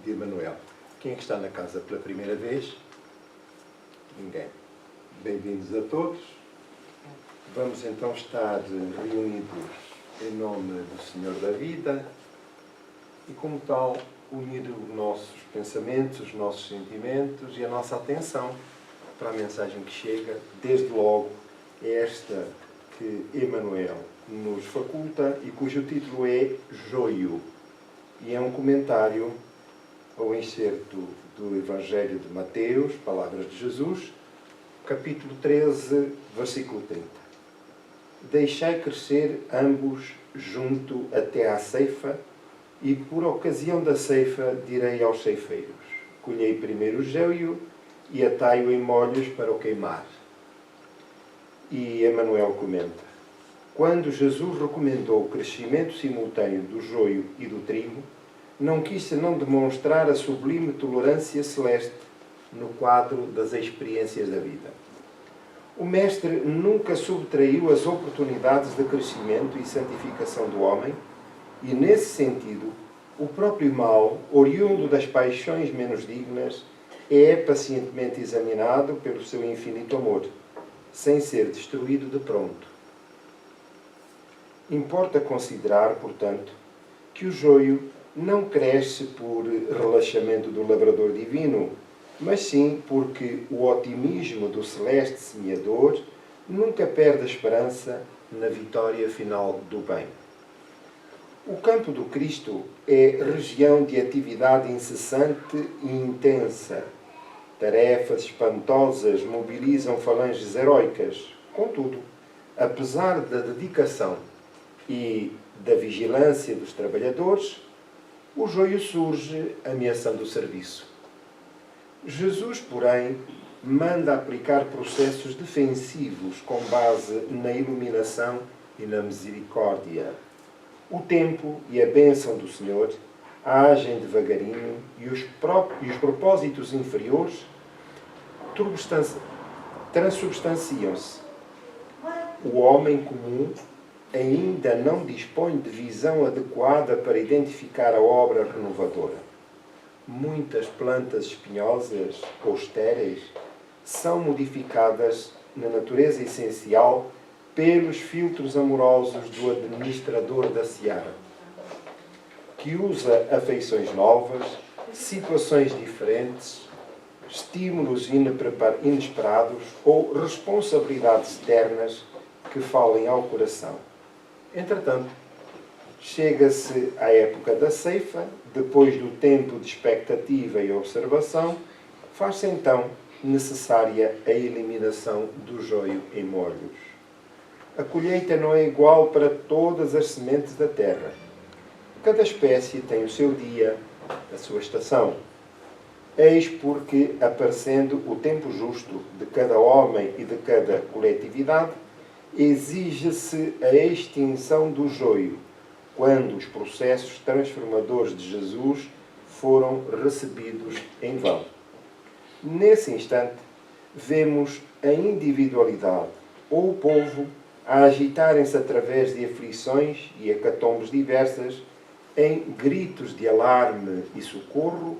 de Emanuel. Quem é que está na casa pela primeira vez? Ninguém. Bem-vindos a todos. Vamos então estar reunidos em nome do Senhor da vida e, como tal, unir os nossos pensamentos, os nossos sentimentos e a nossa atenção para a mensagem que chega, desde logo, é esta que Emanuel nos faculta e cujo título é Joio. E é um comentário ao excerto do Evangelho de Mateus, Palavras de Jesus, capítulo 13, versículo 30. Deixai crescer ambos junto até à ceifa, e por ocasião da ceifa direi aos ceifeiros: colhei primeiro o joio e atai-o em molhos para o queimar. E Emanuel comenta: quando Jesus recomendou o crescimento simultâneo do joio e do trigo, não quis senão demonstrar a sublime tolerância celeste no quadro das experiências da vida. O Mestre nunca subtraiu as oportunidades de crescimento e santificação do homem e, nesse sentido, o próprio mal, oriundo das paixões menos dignas, é pacientemente examinado pelo seu infinito amor, sem ser destruído de pronto. Importa considerar, portanto, que o joio não cresce por relaxamento do lavrador divino, mas sim porque o otimismo do celeste semeador nunca perde a esperança na vitória final do bem. O campo do Cristo é região de atividade incessante e intensa. Tarefas espantosas mobilizam falanges heroicas. Contudo, apesar da dedicação e da vigilância dos trabalhadores, o joio surge ameaçando o serviço. Jesus, porém, manda aplicar processos defensivos com base na iluminação e na misericórdia. O tempo e a bênção do Senhor agem devagarinho e os propósitos inferiores transubstanciam-se. O homem comum ainda não dispõe de visão adequada para identificar a obra renovadora. Muitas plantas espinhosas ou estéreis são modificadas na natureza essencial pelos filtros amorosos do administrador da seara, que usa afeições novas, situações diferentes, estímulos inesperados ou responsabilidades eternas que falem ao coração. Entretanto, chega-se à época da ceifa, depois do tempo de expectativa e observação, faz-se então necessária a eliminação do joio em molhos. A colheita não é igual para todas as sementes da terra. Cada espécie tem o seu dia, a sua estação. Eis porque, aparecendo o tempo justo de cada homem e de cada coletividade, exige-se a extinção do joio, quando os processos transformadores de Jesus foram recebidos em vão. Nesse instante, vemos a individualidade ou o povo a agitarem-se através de aflições e hecatombes diversas em gritos de alarme e socorro,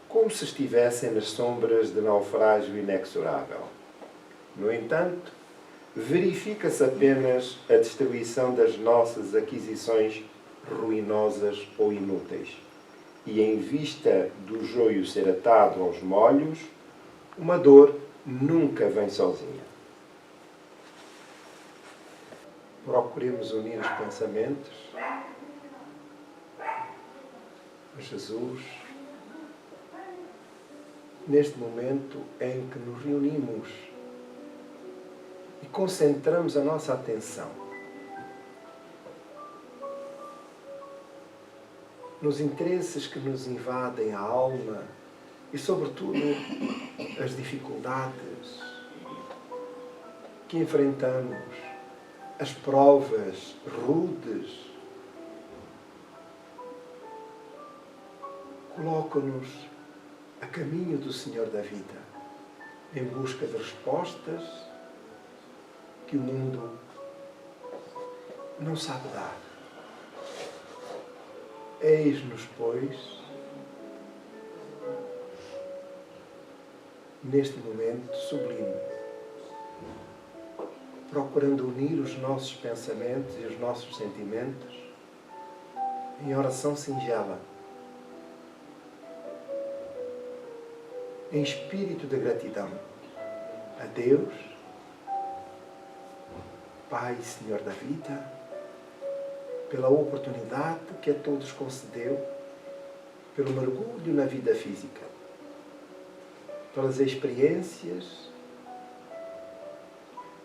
como se estivessem nas sombras de naufrágio inexorável. No entanto, verifica-se apenas a destruição das nossas aquisições ruinosas ou inúteis. E em vista do joio ser atado aos molhos, uma dor nunca vem sozinha. Procuremos unir os pensamentos a Jesus neste momento em que nos reunimos e concentramos a nossa atenção nos interesses que nos invadem a alma e, sobretudo, as dificuldades que enfrentamos, as provas rudes, colocam-nos a caminho do Senhor da vida, em busca de respostas que o mundo não sabe dar. Eis-nos, pois, neste momento sublime, procurando unir os nossos pensamentos e os nossos sentimentos em oração singela, em espírito de gratidão a Deus, Pai e Senhor da vida, pela oportunidade que a todos concedeu, pelo mergulho na vida física, pelas experiências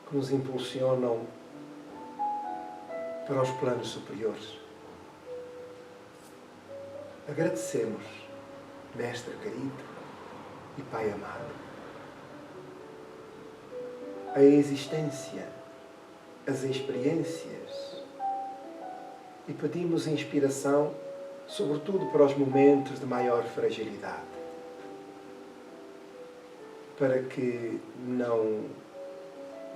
que nos impulsionam para os planos superiores. Agradecemos, Mestre querido e Pai amado, a existência, as experiências, e pedimos inspiração, sobretudo para os momentos de maior fragilidade, para que não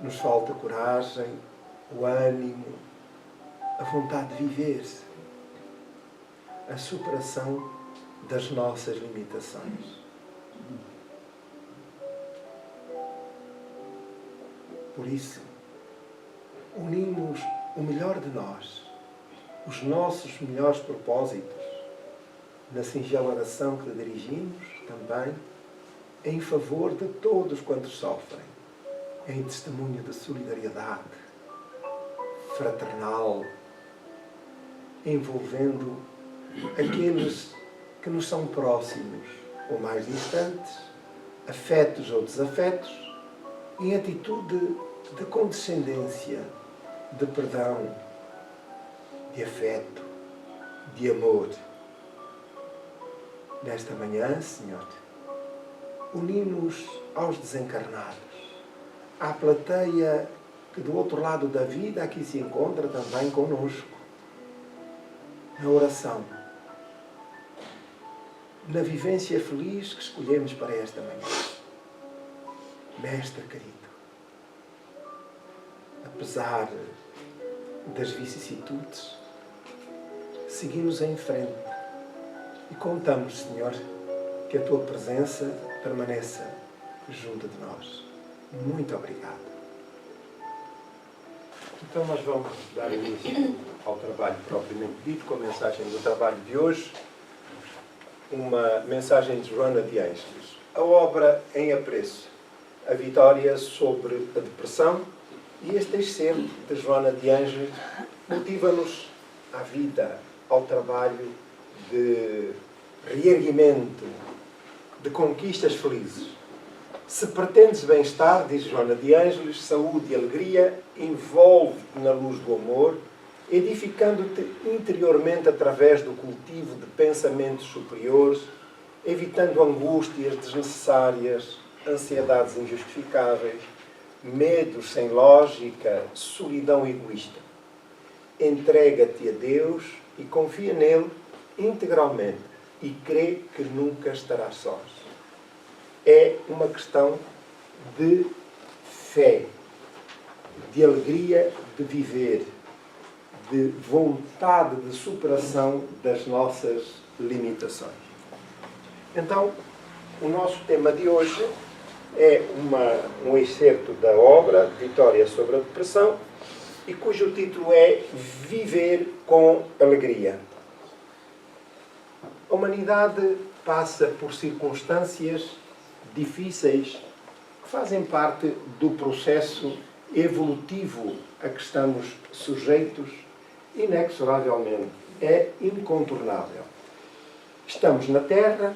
nos falte a coragem, o ânimo, a vontade de viver, a superação das nossas limitações. Por isso, unimos o melhor de nós, os nossos melhores propósitos, na singela oração que dirigimos também em favor de todos quantos sofrem, em testemunho de solidariedade fraternal, envolvendo aqueles que nos são próximos ou mais distantes, afetos ou desafetos, em atitude de condescendência, de perdão, de afeto, de amor. Nesta manhã, Senhor, unimos aos desencarnados, à plateia que do outro lado da vida aqui se encontra também conosco, na oração, na vivência feliz que escolhemos para esta manhã. Mestre querido, apesar das vicissitudes, seguimos em frente e contamos, Senhor, que a Tua presença permaneça junto de nós. Muito obrigado. Então nós vamos dar início ao trabalho propriamente dito, com a mensagem do trabalho de hoje, uma mensagem de Joana de Ângeles. A obra em apreço, a vitória sobre a depressão, e este excerto de Joana de Ângeles motiva-nos à vida, ao trabalho de reerguimento, de conquistas felizes. Se pretendes bem-estar, diz Joana de Ângeles, saúde e alegria, envolve-te na luz do amor, edificando-te interiormente através do cultivo de pensamentos superiores, evitando angústias desnecessárias, ansiedades injustificáveis, medos sem lógica, solidão egoísta. Entrega-te a Deus e confia nele integralmente e crê que nunca estarás sós. É uma questão de fé, de alegria de viver, de vontade de superação das nossas limitações. Então, o nosso tema de hoje é um excerto da obra Vitória sobre a Depressão, e cujo título é Viver com Alegria. A humanidade passa por circunstâncias difíceis que fazem parte do processo evolutivo a que estamos sujeitos inexoravelmente. É incontornável. Estamos na Terra,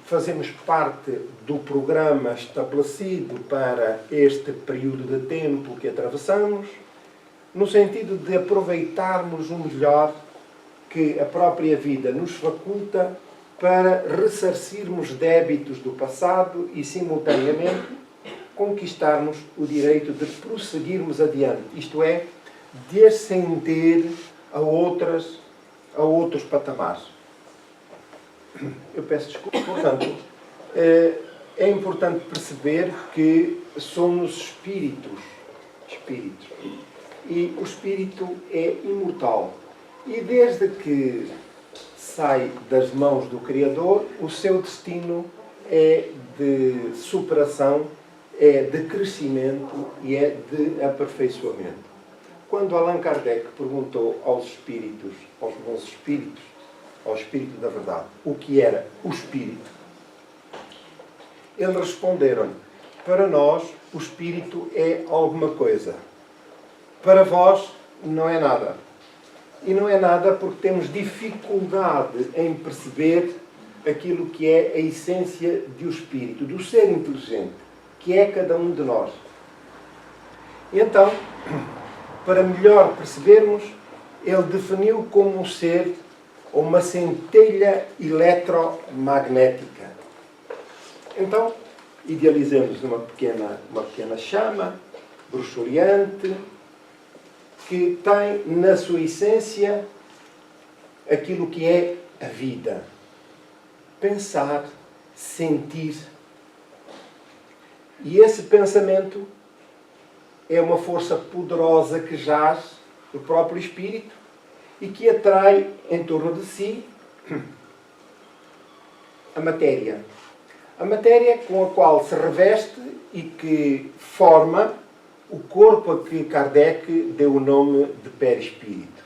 fazemos parte do programa estabelecido para este período de tempo que atravessamos, no sentido de aproveitarmos o melhor que a própria vida nos faculta para ressarcirmos débitos do passado e, simultaneamente, conquistarmos o direito de prosseguirmos adiante, isto é, de ascender a outros patamares. Eu peço desculpa. Portanto, é importante perceber que somos espíritos. E o espírito é imortal. E desde que sai das mãos do Criador, o seu destino é de superação, é de crescimento e é de aperfeiçoamento. Quando Allan Kardec perguntou aos espíritos, aos bons espíritos, ao espírito da verdade, o que era o espírito, eles responderam: para nós o espírito é alguma coisa, para vós não é nada. E não é nada porque temos dificuldade em perceber aquilo que é a essência do espírito, do ser inteligente, que é cada um de nós. E então, para melhor percebermos, ele definiu como um ser ou uma centelha eletromagnética. Então, idealizemos uma pequena chama bruxuleante que tem na sua essência aquilo que é a vida. Pensar, sentir. E esse pensamento é uma força poderosa que jaz no próprio espírito e que atrai em torno de si a matéria. A matéria com a qual se reveste e que forma o corpo a que Kardec deu o nome de perispírito.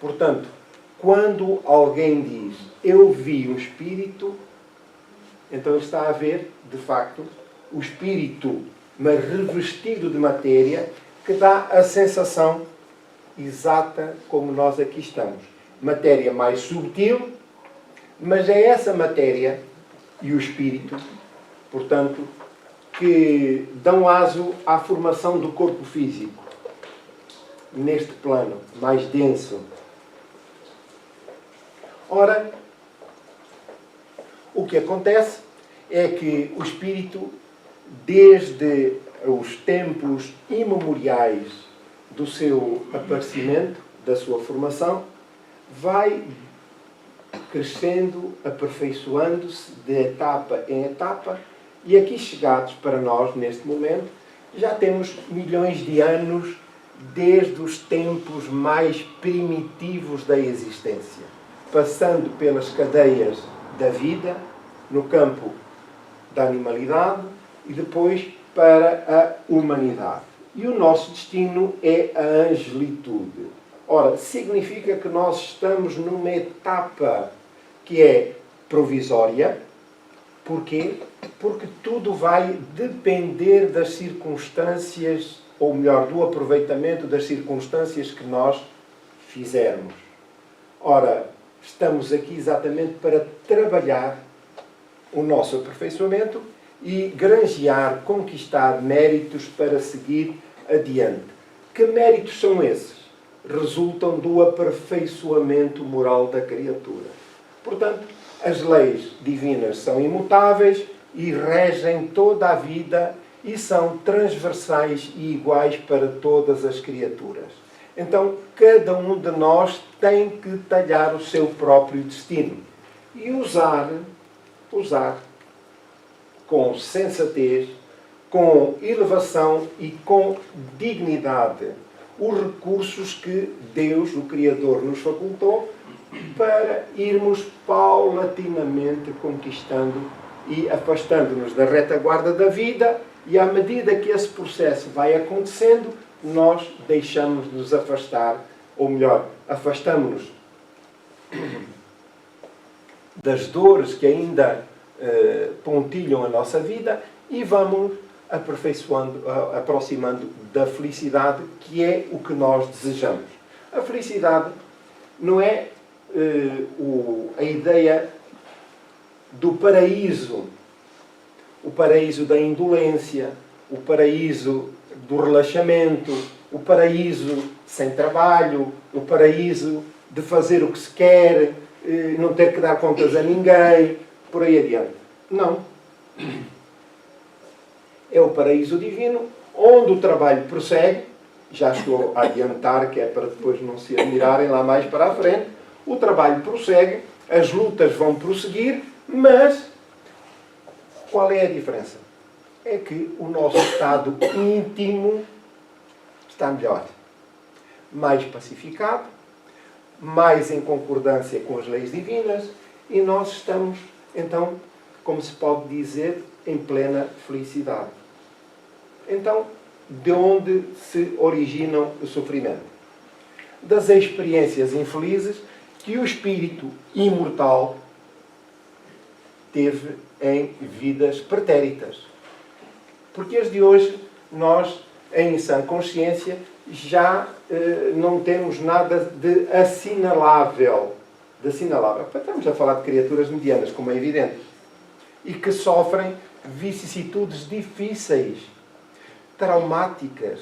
Portanto, quando alguém diz eu vi um espírito, então ele está a ver, de facto, o espírito, mas revestido de matéria, que dá a sensação exata como nós aqui estamos. Matéria mais subtil, mas é essa matéria e o espírito, portanto, que dão aso à formação do corpo físico, neste plano mais denso. Ora, o que acontece é que o espírito, desde os tempos imemoriais do seu aparecimento, da sua formação, vai crescendo, aperfeiçoando-se de etapa em etapa, e aqui chegados para nós, neste momento, já temos milhões de anos desde os tempos mais primitivos da existência, passando pelas cadeias da vida, no campo da animalidade e depois para a humanidade. E o nosso destino é a angelitude. Ora, significa que nós estamos numa etapa que é provisória. Porquê? Porque tudo vai depender das circunstâncias, ou melhor, do aproveitamento das circunstâncias que nós fizermos. Ora, estamos aqui exatamente para trabalhar o nosso aperfeiçoamento e granjear, conquistar méritos para seguir adiante. Que méritos são esses? Resultam do aperfeiçoamento moral da criatura. Portanto, as leis divinas são imutáveis e regem toda a vida e são transversais e iguais para todas as criaturas. Então, cada um de nós tem que talhar o seu próprio destino e usar com sensatez, com elevação e com dignidade os recursos que Deus, o Criador, nos facultou para irmos paulatinamente conquistando e afastando-nos da retaguarda da vida, e à medida que esse processo vai acontecendo, nós deixamos de nos afastar, ou melhor, afastamos-nos das dores que ainda pontilham a nossa vida e vamos aproximando da felicidade, que é o que nós desejamos. A felicidade não é a ideia do paraíso, o paraíso da indolência, o paraíso do relaxamento, o paraíso sem trabalho, o paraíso de fazer o que se quer, não ter que dar contas a ninguém, por aí adiante. Não. É o paraíso divino, onde o trabalho prossegue. Já estou a adiantar, que é para depois não se admirarem lá mais para a frente. O trabalho prossegue, as lutas vão prosseguir, mas qual é a diferença? É que o nosso estado íntimo está melhor, mais pacificado, mais em concordância com as leis divinas, e nós estamos, então, como se pode dizer, em plena felicidade. Então, de onde se originam o sofrimento? Das experiências infelizes que o espírito imortal teve em vidas pretéritas. Porque as de hoje, nós, em sã consciência, já não temos nada de assinalável. Estamos a falar de criaturas medianas, como é evidente, e que sofrem vicissitudes difíceis, traumáticas,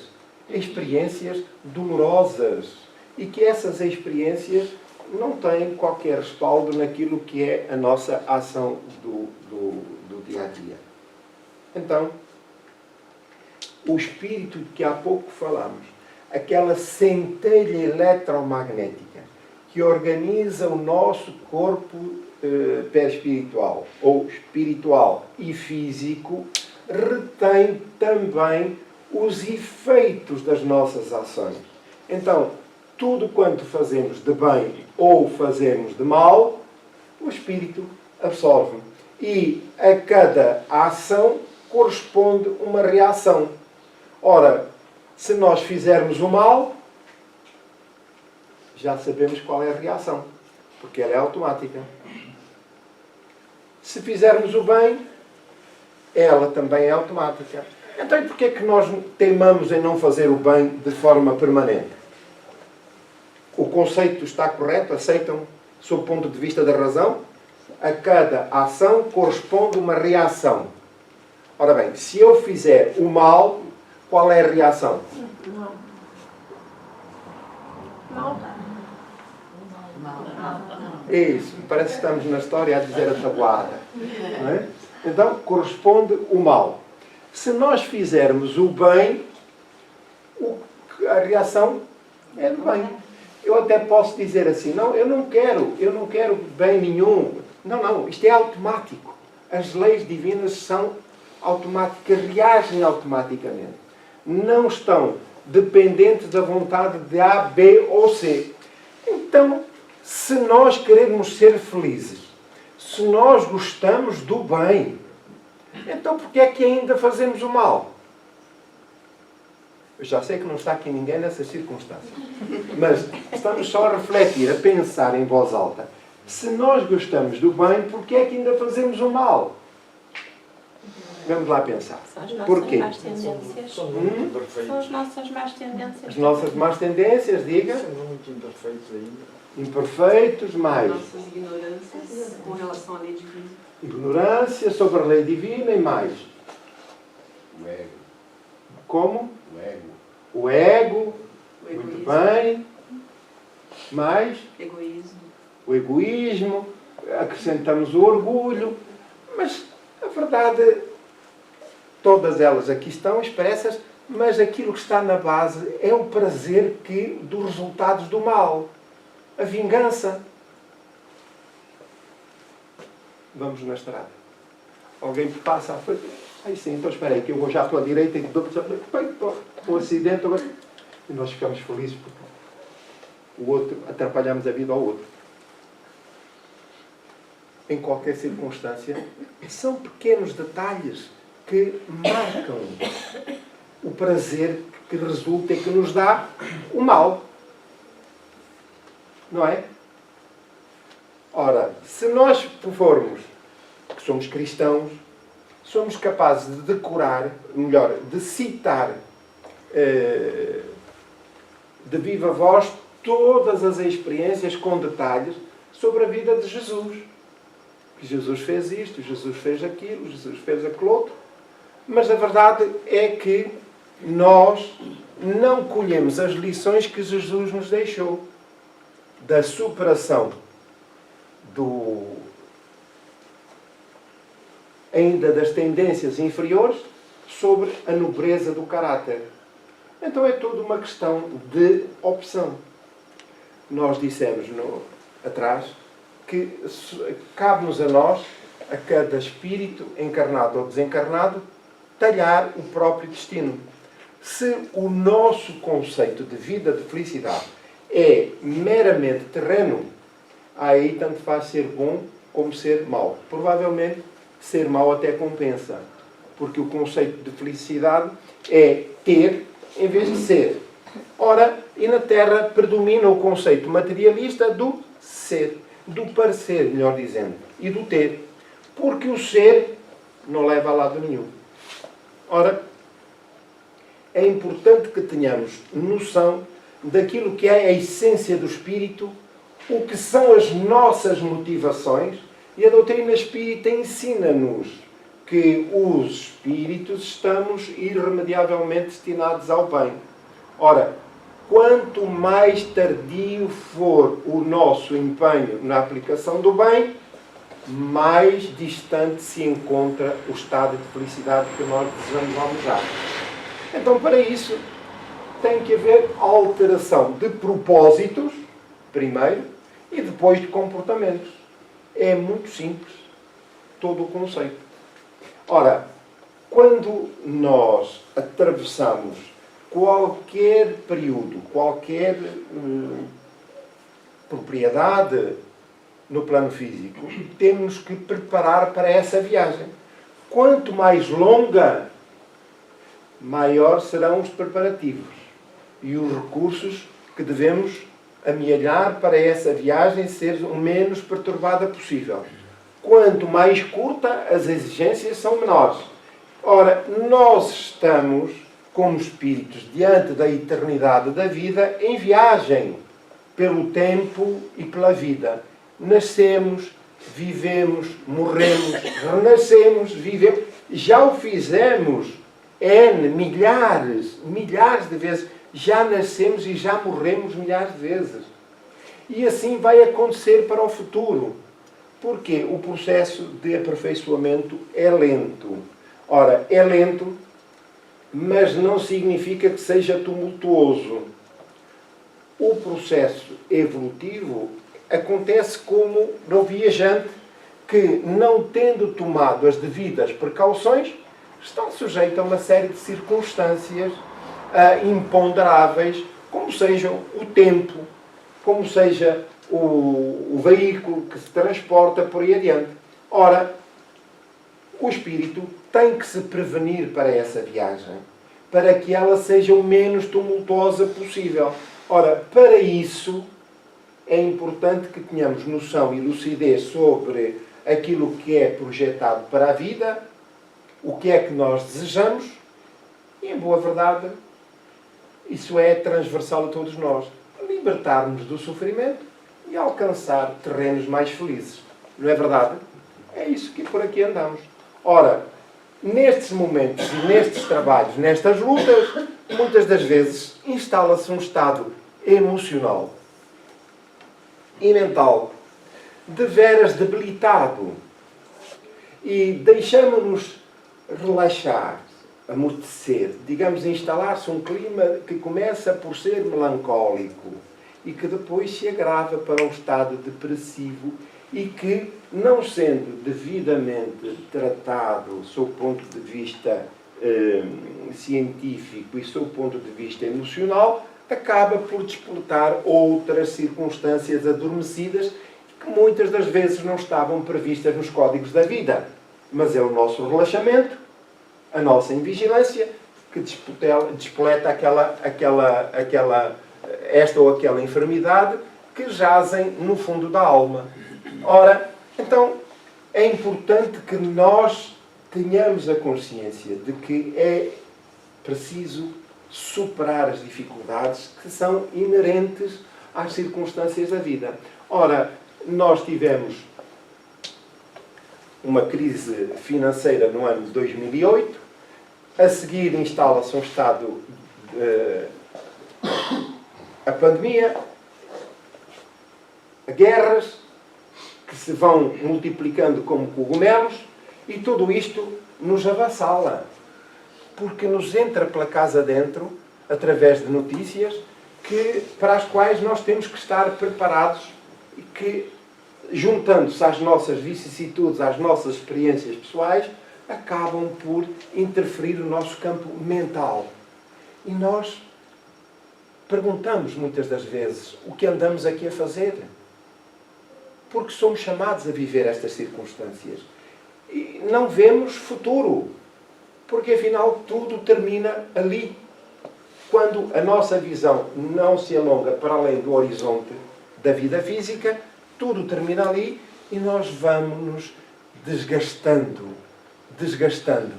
experiências dolorosas, e que essas experiências não têm qualquer respaldo naquilo que é a nossa ação do dia a dia. Então, o espírito de que há pouco falamos, aquela centelha eletromagnética que organiza o nosso corpo perispiritual, ou espiritual e físico, retém também os efeitos das nossas ações. Então, tudo quanto fazemos de bem ou fazemos de mal, o espírito absorve. E a cada ação corresponde uma reação. Ora, se nós fizermos o mal, já sabemos qual é a reação, porque ela é automática. Se fizermos o bem, ela também é automática. Então, e porquê é que nós teimamos em não fazer o bem de forma permanente? O conceito está correto? Aceitam, sob o ponto de vista da razão? A cada ação corresponde uma reação. Ora bem, se eu fizer o mal, qual é a reação? Isso, parece que estamos na história a dizer a tabuada. Não é? Então, corresponde o mal. Se nós fizermos o bem, a reação é do bem. Eu até posso dizer assim, não, eu não quero bem nenhum. Não, isto é automático. As leis divinas são automáticas, reagem automaticamente. Não estão dependentes da vontade de A, B ou C. Então, se nós queremos ser felizes, se nós gostamos do bem, então porquê é que ainda fazemos o mal? Eu já sei que não está aqui ninguém nessas circunstâncias. Mas estamos só a refletir, a pensar em voz alta. Se nós gostamos do bem, porquê é que ainda fazemos o mal? Vamos lá pensar. São as nossas Porquê? más tendências. São as nossas más tendências. As nossas más tendências, diga. São muito imperfeitos ainda. Imperfeitos, mais. Nossas ignorâncias com relação à lei divina. Ignorância sobre a lei divina e mais. O ego. Como? O ego. O ego. O Muito egoísmo. bem. Mais. Egoísmo. O egoísmo. Acrescentamos o orgulho. Mas a verdade, todas elas aqui estão expressas, mas aquilo que está na base é o prazer dos resultados do mal. A vingança. Vamos na estrada. Alguém passa à frente. Ai sim, então espera aí, que eu vou já pela direita e dou um acidente. E nós ficamos felizes porque o outro, atrapalhamos a vida ao outro. Em qualquer circunstância, são pequenos detalhes que marcam o prazer que resulta e que nos dá o mal. Não é? Ora, se nós formos, que somos cristãos, somos capazes de decorar, melhor, de citar de viva voz todas as experiências com detalhes sobre a vida de Jesus. Que Jesus fez isto, Jesus fez aquilo, Jesus fez aquilo outro. Mas a verdade é que nós não colhemos as lições que Jesus nos deixou da superação ainda das tendências inferiores sobre a nobreza do caráter. Então é tudo uma questão de opção. Nós dissemos atrás que cabe-nos a nós, a cada espírito, encarnado ou desencarnado, talhar o próprio destino. Se o nosso conceito de vida, de felicidade, é meramente terreno, aí tanto faz ser bom como ser mau. Provavelmente ser mau até compensa. Porque o conceito de felicidade é ter em vez de ser. Ora, e na Terra predomina o conceito materialista do ser, do parecer, melhor dizendo, e do ter. Porque o ser não leva a lado nenhum. Ora, é importante que tenhamos noção daquilo que é a essência do espírito, o que são as nossas motivações, e a doutrina espírita ensina-nos que os espíritos estamos irremediavelmente destinados ao bem. Ora, quanto mais tardio for o nosso empenho na aplicação do bem, mais distante se encontra o estado de felicidade que nós desejamos almejar. Então, para isso, tem que haver alteração de propósitos, primeiro, e depois de comportamentos. É muito simples, todo o conceito. Ora, quando nós atravessamos qualquer período, qualquer propriedade no plano físico, temos que preparar para essa viagem. Quanto mais longa, maior serão os preparativos e os recursos que devemos amealhar para essa viagem ser o menos perturbada possível. Quanto mais curta, as exigências são menores. Ora, nós estamos, como espíritos, diante da eternidade da vida, em viagem pelo tempo e pela vida. Nascemos, vivemos, morremos, renascemos, vivemos. Já o fizemos milhares de vezes. Já nascemos e já morremos milhares de vezes. E assim vai acontecer para o futuro. Porque o processo de aperfeiçoamento é lento. Ora, é lento, mas não significa que seja tumultuoso. O processo evolutivo acontece como no viajante que, não tendo tomado as devidas precauções, estão sujeitos a uma série de circunstâncias imponderáveis, como seja o tempo, como seja o veículo que se transporta por aí adiante. Ora, o espírito tem que se prevenir para essa viagem, para que ela seja o menos tumultuosa possível. Ora, para isso é importante que tenhamos noção e lucidez sobre aquilo que é projetado para a vida, o que é que nós desejamos, e, em boa verdade, isso é transversal a todos nós. Libertar-nos do sofrimento e alcançar terrenos mais felizes. Não é verdade? É isso que por aqui andamos. Ora, nestes momentos, nestes trabalhos, nestas lutas, muitas das vezes instala-se um estado emocional e mental deveras debilitado e deixamos-nos relaxar, amortecer, digamos, instalar-se um clima que começa por ser melancólico e que depois se agrava para um estado depressivo e que, não sendo devidamente tratado sob o ponto de vista científico e sob o ponto de vista emocional, acaba por despertar outras circunstâncias adormecidas que muitas das vezes não estavam previstas nos códigos da vida. Mas é o nosso relaxamento, a nossa invigilância, que despoleta esta ou aquela enfermidade que jazem no fundo da alma. Ora, então, é importante que nós tenhamos a consciência de que é preciso superar as dificuldades que são inerentes às circunstâncias da vida. Ora, nós tivemos uma crise financeira no ano de 2008, a seguir instala-se um estado a pandemia, a guerras que se vão multiplicando como cogumelos, e tudo isto nos avassala, porque nos entra pela casa dentro, através de notícias para as quais nós temos que estar preparados e que, juntando-se às nossas vicissitudes, às nossas experiências pessoais, acabam por interferir no nosso campo mental. E nós perguntamos muitas das vezes o que andamos aqui a fazer. Porque somos chamados a viver estas circunstâncias. e não vemos futuro. Porque afinal tudo termina ali. Quando a nossa visão não se alonga para além do horizonte da vida física, tudo termina ali e nós vamos nos desgastando.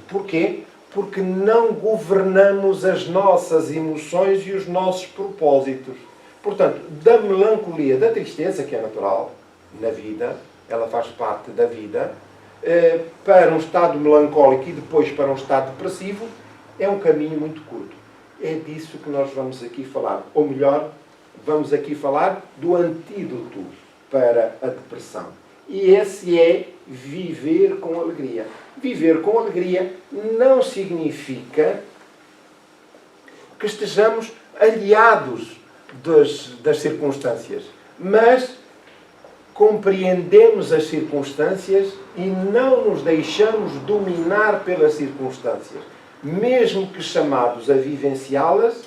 Porquê? Porque não governamos as nossas emoções e os nossos propósitos. Portanto, da melancolia, da tristeza, que é natural na vida, ela faz parte da vida, para um estado melancólico e depois para um estado depressivo, é um caminho muito curto. É disso que nós vamos aqui falar. Ou melhor, vamos aqui falar do antídoto para a depressão. E esse é viver com alegria. Viver com alegria não significa que estejamos aliados das circunstâncias, mas compreendemos as circunstâncias e não nos deixamos dominar pelas circunstâncias. Mesmo que chamados a vivenciá-las,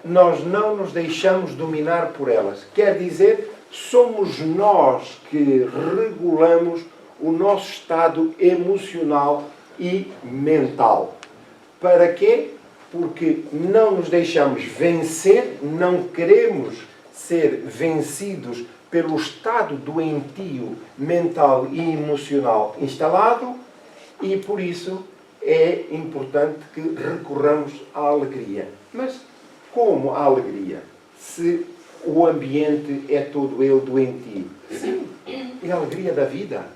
nós não nos deixamos dominar por elas. Quer dizer, somos nós que regulamos o nosso estado emocional e mental. Para quê? Porque não nos deixamos vencer, não queremos ser vencidos pelo estado doentio mental e emocional instalado, e por isso é importante que recorramos à alegria. Mas como a alegria? Se o ambiente é todo ele doentio. Sim, é a alegria da vida,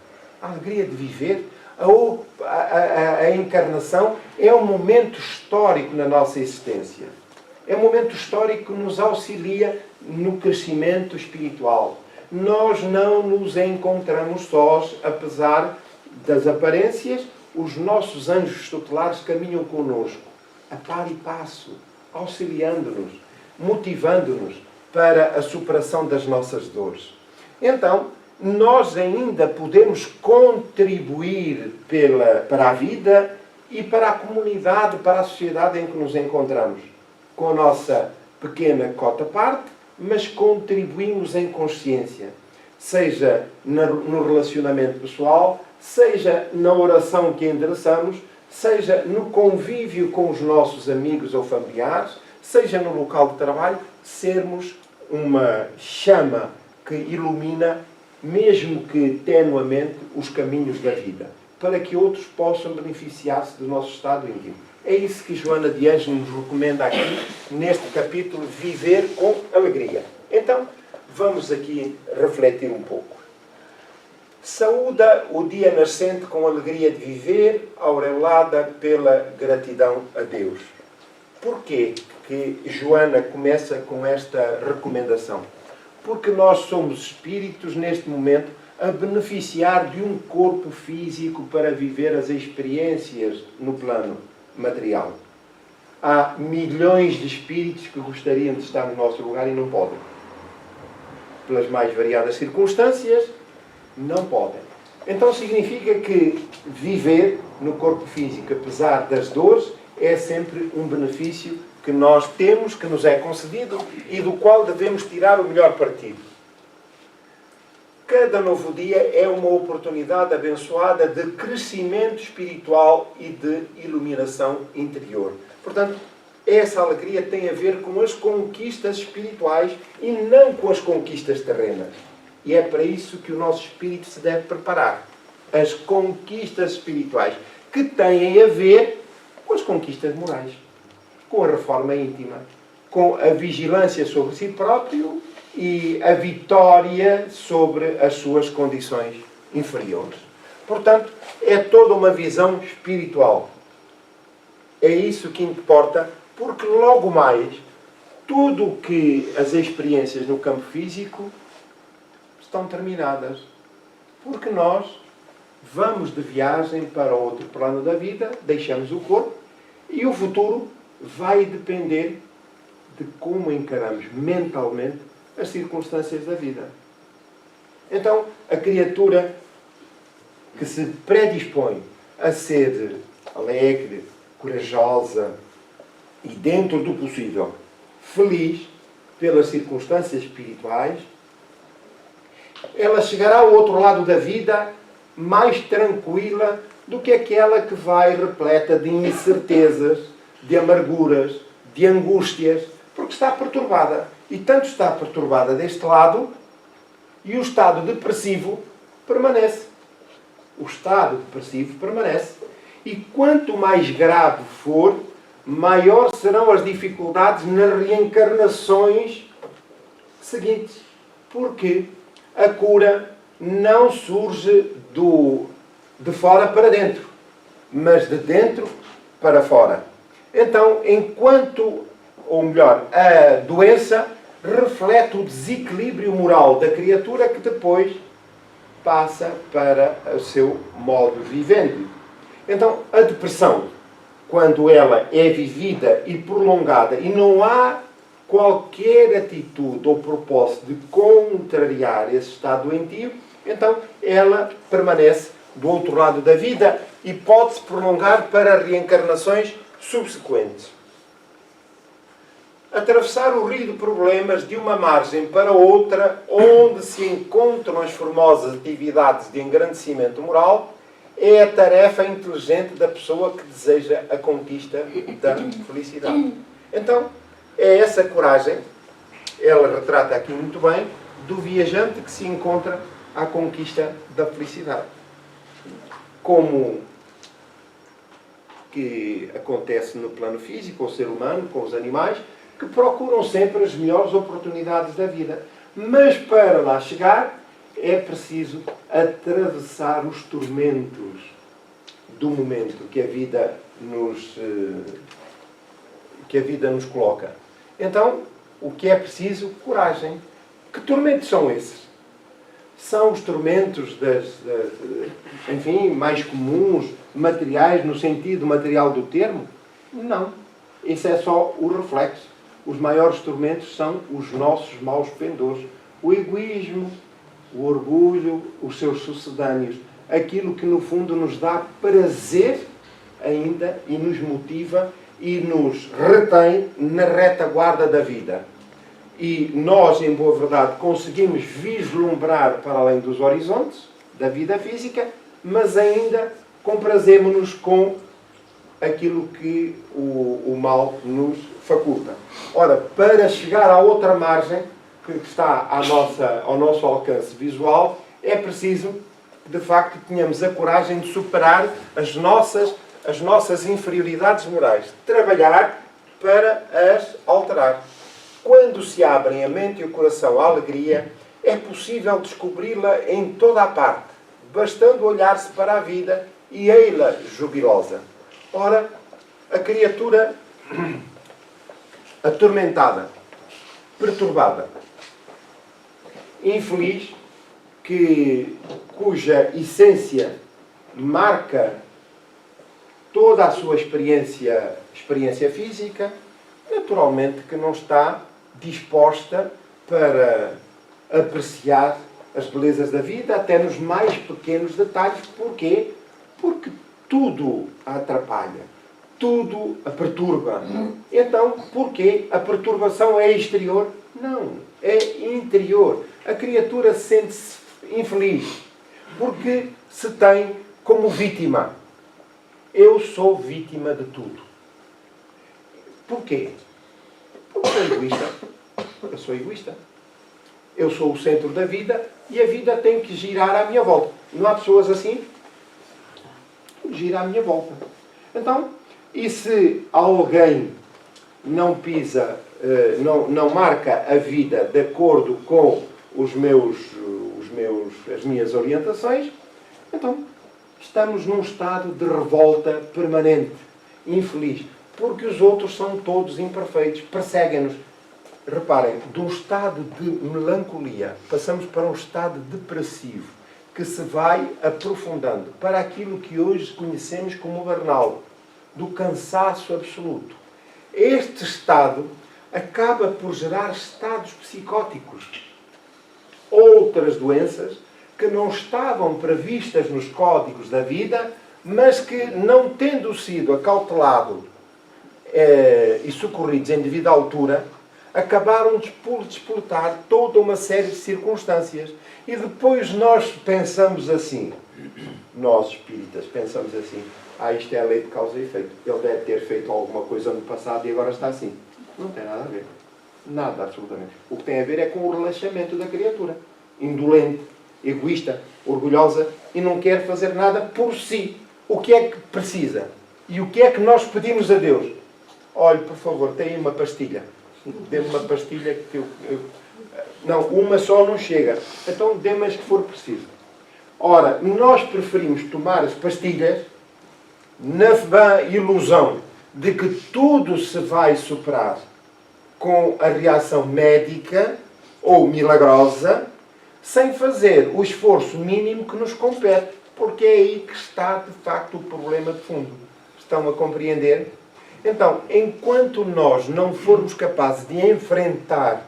a alegria de viver. A encarnação é um momento histórico na nossa existência. É um momento histórico que nos auxilia no crescimento espiritual. Nós não nos encontramos sós, apesar das aparências. Os nossos anjos tutelares caminham conosco, a par e passo, auxiliando-nos, motivando-nos para a superação das nossas dores. Então, nós ainda podemos contribuir para a vida e para a comunidade, para a sociedade em que nos encontramos. Com a nossa pequena cota-parte, mas contribuímos em consciência. Seja no relacionamento pessoal, seja na oração que endereçamos, seja no convívio com os nossos amigos ou familiares, seja no local de trabalho, sermos uma chama que ilumina, mesmo que tenuamente, os caminhos da vida, para que outros possam beneficiar-se do nosso estado íntimo. É isso que Joana de Ângeles nos recomenda aqui, neste capítulo, viver com alegria. Então, vamos aqui refletir um pouco. Saúda o dia nascente com alegria de viver, aureolada pela gratidão a Deus. Porquê que Joana começa com esta recomendação? Porque nós somos espíritos, neste momento, a beneficiar de um corpo físico para viver as experiências no plano material. Há milhões de espíritos que gostariam de estar no nosso lugar e não podem. Pelas mais variadas circunstâncias, não podem. Então significa que viver no corpo físico, apesar das dores, é sempre um benefício que nós temos, que nos é concedido e do qual devemos tirar o melhor partido. Cada novo dia é uma oportunidade abençoada de crescimento espiritual e de iluminação interior. Portanto, essa alegria tem a ver com as conquistas espirituais e não com as conquistas terrenas. E é para isso que o nosso espírito se deve preparar. As conquistas espirituais, que têm a ver com as conquistas morais, com a reforma íntima, com a vigilância sobre si próprio e a vitória sobre as suas condições inferiores. Portanto, é toda uma visão espiritual. É isso que importa, porque logo mais, tudo o que as experiências no campo físico estão terminadas. Porque nós vamos de viagem para outro plano da vida, deixamos o corpo, e o futuro vai depender de como encaramos mentalmente as circunstâncias da vida. Então, a criatura que se predispõe a ser alegre, corajosa e, dentro do possível, feliz pelas circunstâncias espirituais, ela chegará ao outro lado da vida mais tranquila do que aquela que vai repleta de incertezas, de amarguras, de angústias, porque está perturbada. E tanto está perturbada deste lado, e o estado depressivo permanece. O estado depressivo permanece. E quanto mais grave for, maior serão as dificuldades nas reencarnações seguintes. Porque a cura não surge de fora para dentro, mas de dentro para fora. Então, ou melhor, a doença reflete o desequilíbrio moral da criatura que depois passa para o seu modo vivente. Então, a depressão, quando ela é vivida e prolongada e não há qualquer atitude ou propósito de contrariar esse estado doentio, então ela permanece do outro lado da vida e pode-se prolongar para reencarnações subsequentes. Atravessar o rio de problemas de uma margem para outra, onde se encontram as formosas atividades de engrandecimento moral, é a tarefa inteligente da pessoa que deseja a conquista da felicidade. Então, é essa coragem, ela retrata aqui muito bem, do viajante que se encontra à conquista da felicidade. Como que acontece no plano físico, com o ser humano, com os animais, que procuram sempre as melhores oportunidades da vida. Mas para lá chegar, é preciso atravessar os tormentos do momento que a vida nos coloca. Então, o que é preciso? Coragem. Que tormentos são esses? São os tormentos enfim, mais comuns, materiais, no sentido material do termo? Não. Isso é só o reflexo. Os maiores tormentos são os nossos maus pendores. O egoísmo, o orgulho, os seus sucedâneos. Aquilo que, no fundo, nos dá prazer ainda e nos motiva e nos retém na retaguarda da vida. E nós, em boa verdade, conseguimos vislumbrar para além dos horizontes da vida física, mas ainda comprazemos-nos com aquilo que o mal nos faculta. Ora, para chegar à outra margem, que está ao nosso alcance visual, é preciso, de facto, que tenhamos a coragem de superar as nossas inferioridades morais. Trabalhar para as alterar. Quando se abrem a mente e o coração à alegria, é possível descobri-la em toda a parte, bastando olhar-se para a vida e ei-la jubilosa. Ora, a criatura atormentada, perturbada, infeliz, cuja essência marca toda a sua experiência física, naturalmente que não está disposta para apreciar as belezas da vida, até nos mais pequenos detalhes. Porquê? Porque tudo a atrapalha, tudo a perturba. Então, porquê? A perturbação é exterior? Não, é interior. A criatura sente-se infeliz porque se tem como vítima. Eu sou vítima de tudo. Porquê? Porque sou egoísta. Eu sou egoísta. Eu sou o centro da vida e a vida tem que girar à minha volta. Não há pessoas assim? Gira à minha volta. Então, e se alguém não pisa, não marca a vida de acordo com as minhas orientações, então estamos num estado de revolta permanente, infeliz, porque os outros são todos imperfeitos, perseguem-nos. Reparem, de um estado de melancolia passamos para um estado depressivo, que se vai aprofundando para aquilo que hoje conhecemos como o burnout, do cansaço absoluto. Este estado acaba por gerar estados psicóticos. Outras doenças que não estavam previstas nos códigos da vida, mas que, não tendo sido acautelado e socorridos em devida altura, acabaram de despoletar toda uma série de circunstâncias. E depois nós pensamos assim, Nós, espíritas, pensamos assim, isto é a lei de causa e efeito. Ele deve ter feito alguma coisa no passado e agora está assim. Não tem nada a ver. Nada, absolutamente. O que tem a ver é com o relaxamento da criatura. Indolente, egoísta, orgulhosa e não quer fazer nada por si. O que é que precisa? E o que é que nós pedimos a Deus? Olhe, por favor, tem uma pastilha. Dê-me uma pastilha que Não, uma só não chega. Então dê-me as que for preciso. Ora, nós preferimos tomar as pastilhas na vã ilusão de que tudo se vai superar com a reação médica ou milagrosa, sem fazer o esforço mínimo que nos compete, porque é aí que está, de facto, o problema de fundo. Estão a compreender? Então, enquanto nós não formos capazes de enfrentar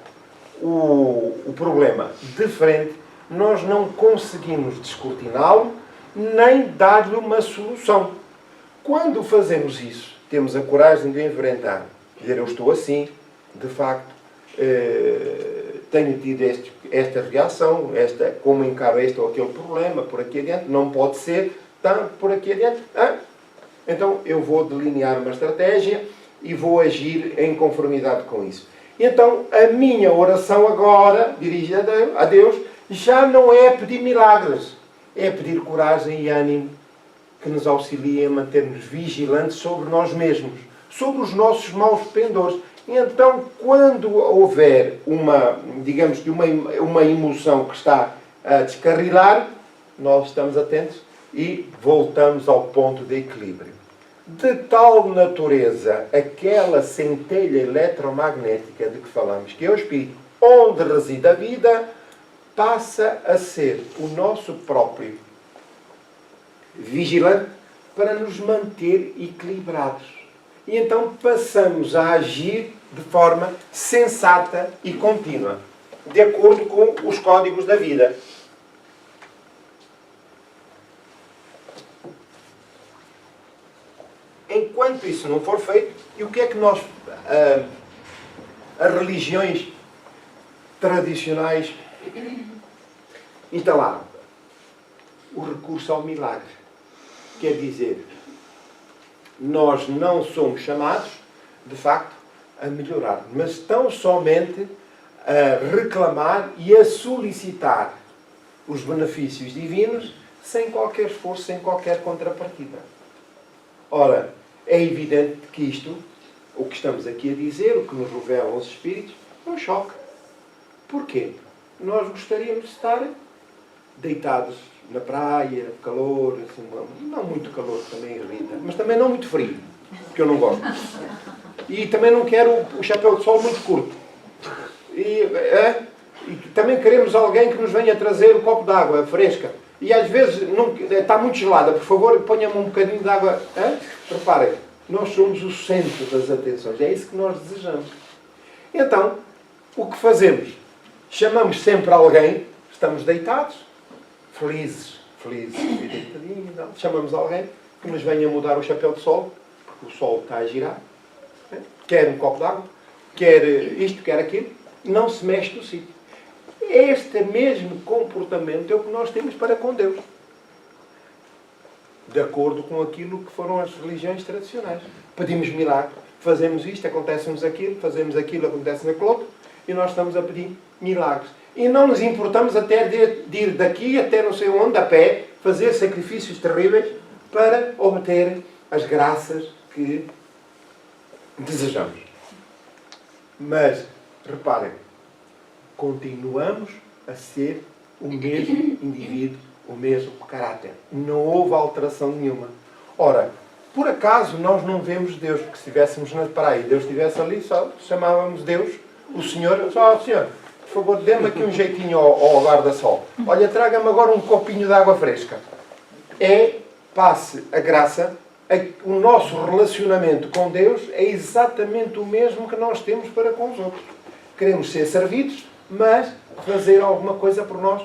o problema de frente, nós não conseguimos descortiná-lo, nem dar-lhe uma solução. Quando fazemos isso, temos a coragem de enfrentar, dizer, eu estou assim, de facto, tenho tido esta reação, como encaro este ou aquele problema, por aqui adiante, não pode ser, por aqui adiante. Então eu vou delinear uma estratégia e vou agir em conformidade com isso. Então a minha oração agora, dirigida a Deus, já não é pedir milagres, é pedir coragem e ânimo que nos auxiliem a manter-nos vigilantes sobre nós mesmos, sobre os nossos maus pendores. E então, quando houver digamos que uma emoção que está a descarrilar, nós estamos atentos e voltamos ao ponto de equilíbrio. De tal natureza, aquela centelha eletromagnética de que falamos, que é o Espírito, onde reside a vida, passa a ser o nosso próprio vigilante para nos manter equilibrados. E então passamos a agir de forma sensata e contínua, de acordo com os códigos da vida. Enquanto isso não for feito, e o que é que nós, as religiões tradicionais, instalaram? O recurso ao milagre. Quer dizer, nós não somos chamados, de facto, a melhorar, mas tão somente a reclamar e a solicitar os benefícios divinos sem qualquer esforço, sem qualquer contrapartida. Ora, é evidente que isto, o que estamos aqui a dizer, o que nos revelam os Espíritos, é um choque. Porquê? Nós gostaríamos de estar deitados na praia, calor, assim, não muito calor, também irrita, mas também não muito frio, que eu não gosto. E também não quero o chapéu de sol muito curto. E também queremos alguém que nos venha trazer um copo de água fresca. E às vezes está muito gelada, por favor, ponha-me um bocadinho de água. Reparem, nós somos o centro das atenções, é isso que nós desejamos. Então, o que fazemos? Chamamos sempre alguém, estamos deitados, felizes, deitadinhos, chamamos alguém que nos venha mudar o chapéu de sol, porque o sol está a girar, quer um copo de água, quer isto, quer aquilo, não se mexe do sítio. Este mesmo comportamento é o que nós temos para com Deus. De acordo com aquilo que foram as religiões tradicionais. Pedimos milagre, fazemos isto, acontece-nos aquilo, fazemos aquilo, acontece-nos aquilo outro, e nós estamos a pedir milagres. E não nos importamos até de ir daqui até não sei onde, a pé, fazer sacrifícios terríveis para obter as graças que desejamos. Mas, reparem, continuamos a ser o mesmo indivíduo, o mesmo caráter. Não houve alteração nenhuma. Ora, por acaso nós não vemos Deus, porque se estivéssemos na praia e Deus estivesse ali, só chamávamos Deus, o Senhor, Senhor, por favor, dê-me aqui um jeitinho ao guarda-sol. Olha, traga-me agora um copinho de água fresca. Passe a graça, o nosso relacionamento com Deus é exatamente o mesmo que nós temos para com os outros. Queremos ser servidos, mas fazer alguma coisa por nós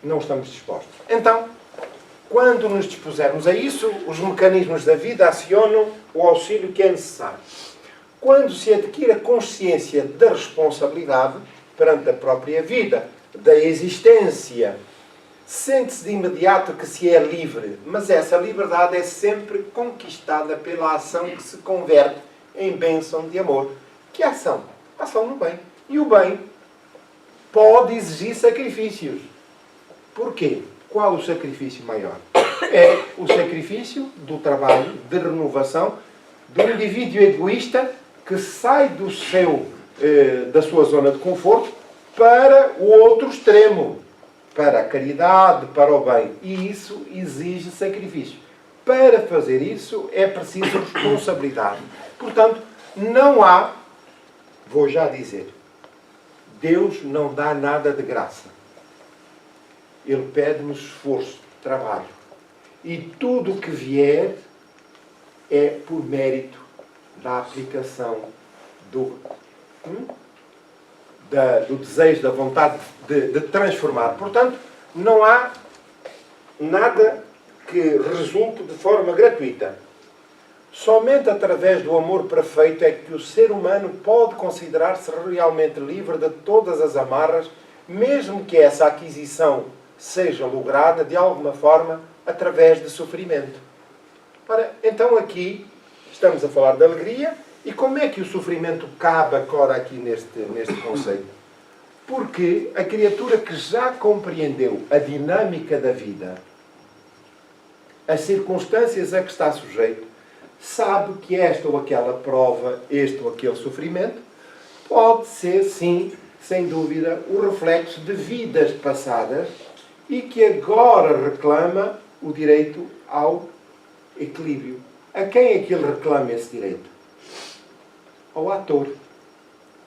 não estamos dispostos. Então, quando nos dispusermos a isso, os mecanismos da vida acionam o auxílio que é necessário. Quando se adquire a consciência da responsabilidade perante a própria vida, da existência Sente-se de imediato que se é livre, mas essa liberdade é sempre conquistada pela ação que se converte em bênção de amor. Que ação? Ação no bem. E o bem pode exigir sacrifícios. Porquê? Qual o sacrifício maior? É o sacrifício do trabalho de renovação do indivíduo egoísta que sai da sua zona de conforto para o outro extremo, para a caridade, para o bem. E isso exige sacrifício. Para fazer isso é preciso responsabilidade. Portanto, não há, vou já dizer, Deus não dá nada de graça. Ele pede-nos esforço, trabalho. E tudo o que vier é por mérito da aplicação do desejo, da vontade de transformar. Portanto, não há nada que resulte de forma gratuita. Somente através do amor perfeito é que o ser humano pode considerar-se realmente livre de todas as amarras, mesmo que essa aquisição seja lograda de alguma forma através de sofrimento. Ora, então aqui estamos a falar de alegria. E como é que o sofrimento cabe agora aqui neste conceito? Porque a criatura que já compreendeu a dinâmica da vida, as circunstâncias a que está sujeito, sabe que esta ou aquela prova, este ou aquele sofrimento, pode ser, sim, sem dúvida, o reflexo de vidas passadas e que agora reclama o direito ao equilíbrio. A quem é que ele reclama esse direito? Ao ator,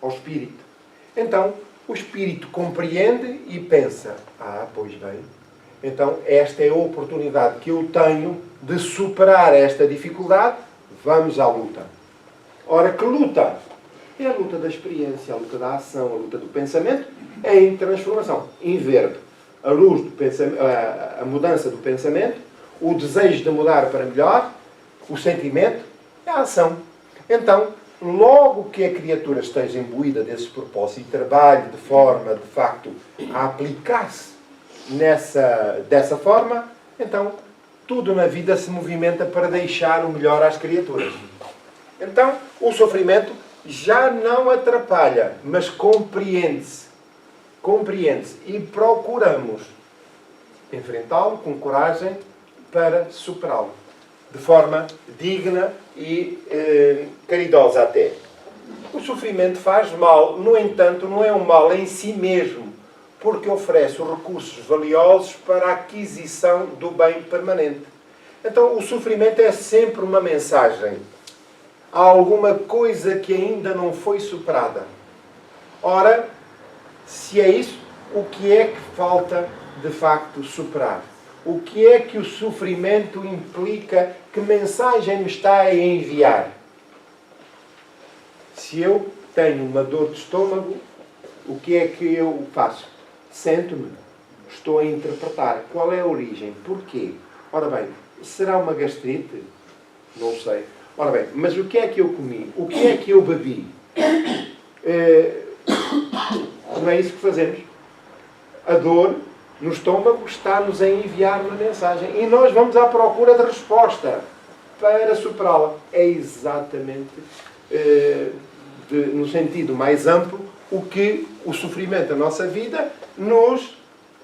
ao espírito. Então, o espírito compreende e pensa, pois bem, então esta é a oportunidade que eu tenho de superar esta dificuldade, vamos à luta. Ora, que luta? É a luta da experiência, a luta da ação, a luta do pensamento em transformação. Inverto a luz do pensamento, a mudança do pensamento, o desejo de mudar para melhor, o sentimento, a ação. Então, logo que a criatura esteja imbuída desse propósito e trabalhe de forma, de facto, a aplicar-se dessa forma, então tudo na vida se movimenta para deixar o melhor às criaturas. Então, o sofrimento já não atrapalha, mas compreende-se. Compreende-se e procuramos enfrentá-lo com coragem para superá-lo. De forma digna e caridosa até. O sofrimento faz mal, no entanto, não é um mal em si mesmo, porque oferece recursos valiosos para a aquisição do bem permanente. Então, o sofrimento é sempre uma mensagem. Há alguma coisa que ainda não foi superada. Ora, se é isso, o que é que falta, de facto, superar? O que é que o sofrimento implica? Que mensagem me está a enviar? Se eu tenho uma dor de estômago, o que é que eu faço? Sento-me. Estou a interpretar. Qual é a origem? Porquê? Ora bem, será uma gastrite? Não sei. Ora bem, mas o que é que eu comi? O que é que eu bebi? Não é isso que fazemos. A dor no estômago está-nos a enviar uma mensagem. E nós vamos à procura de resposta para superá-la. É exatamente, no sentido mais amplo, o que o sofrimento da nossa vida nos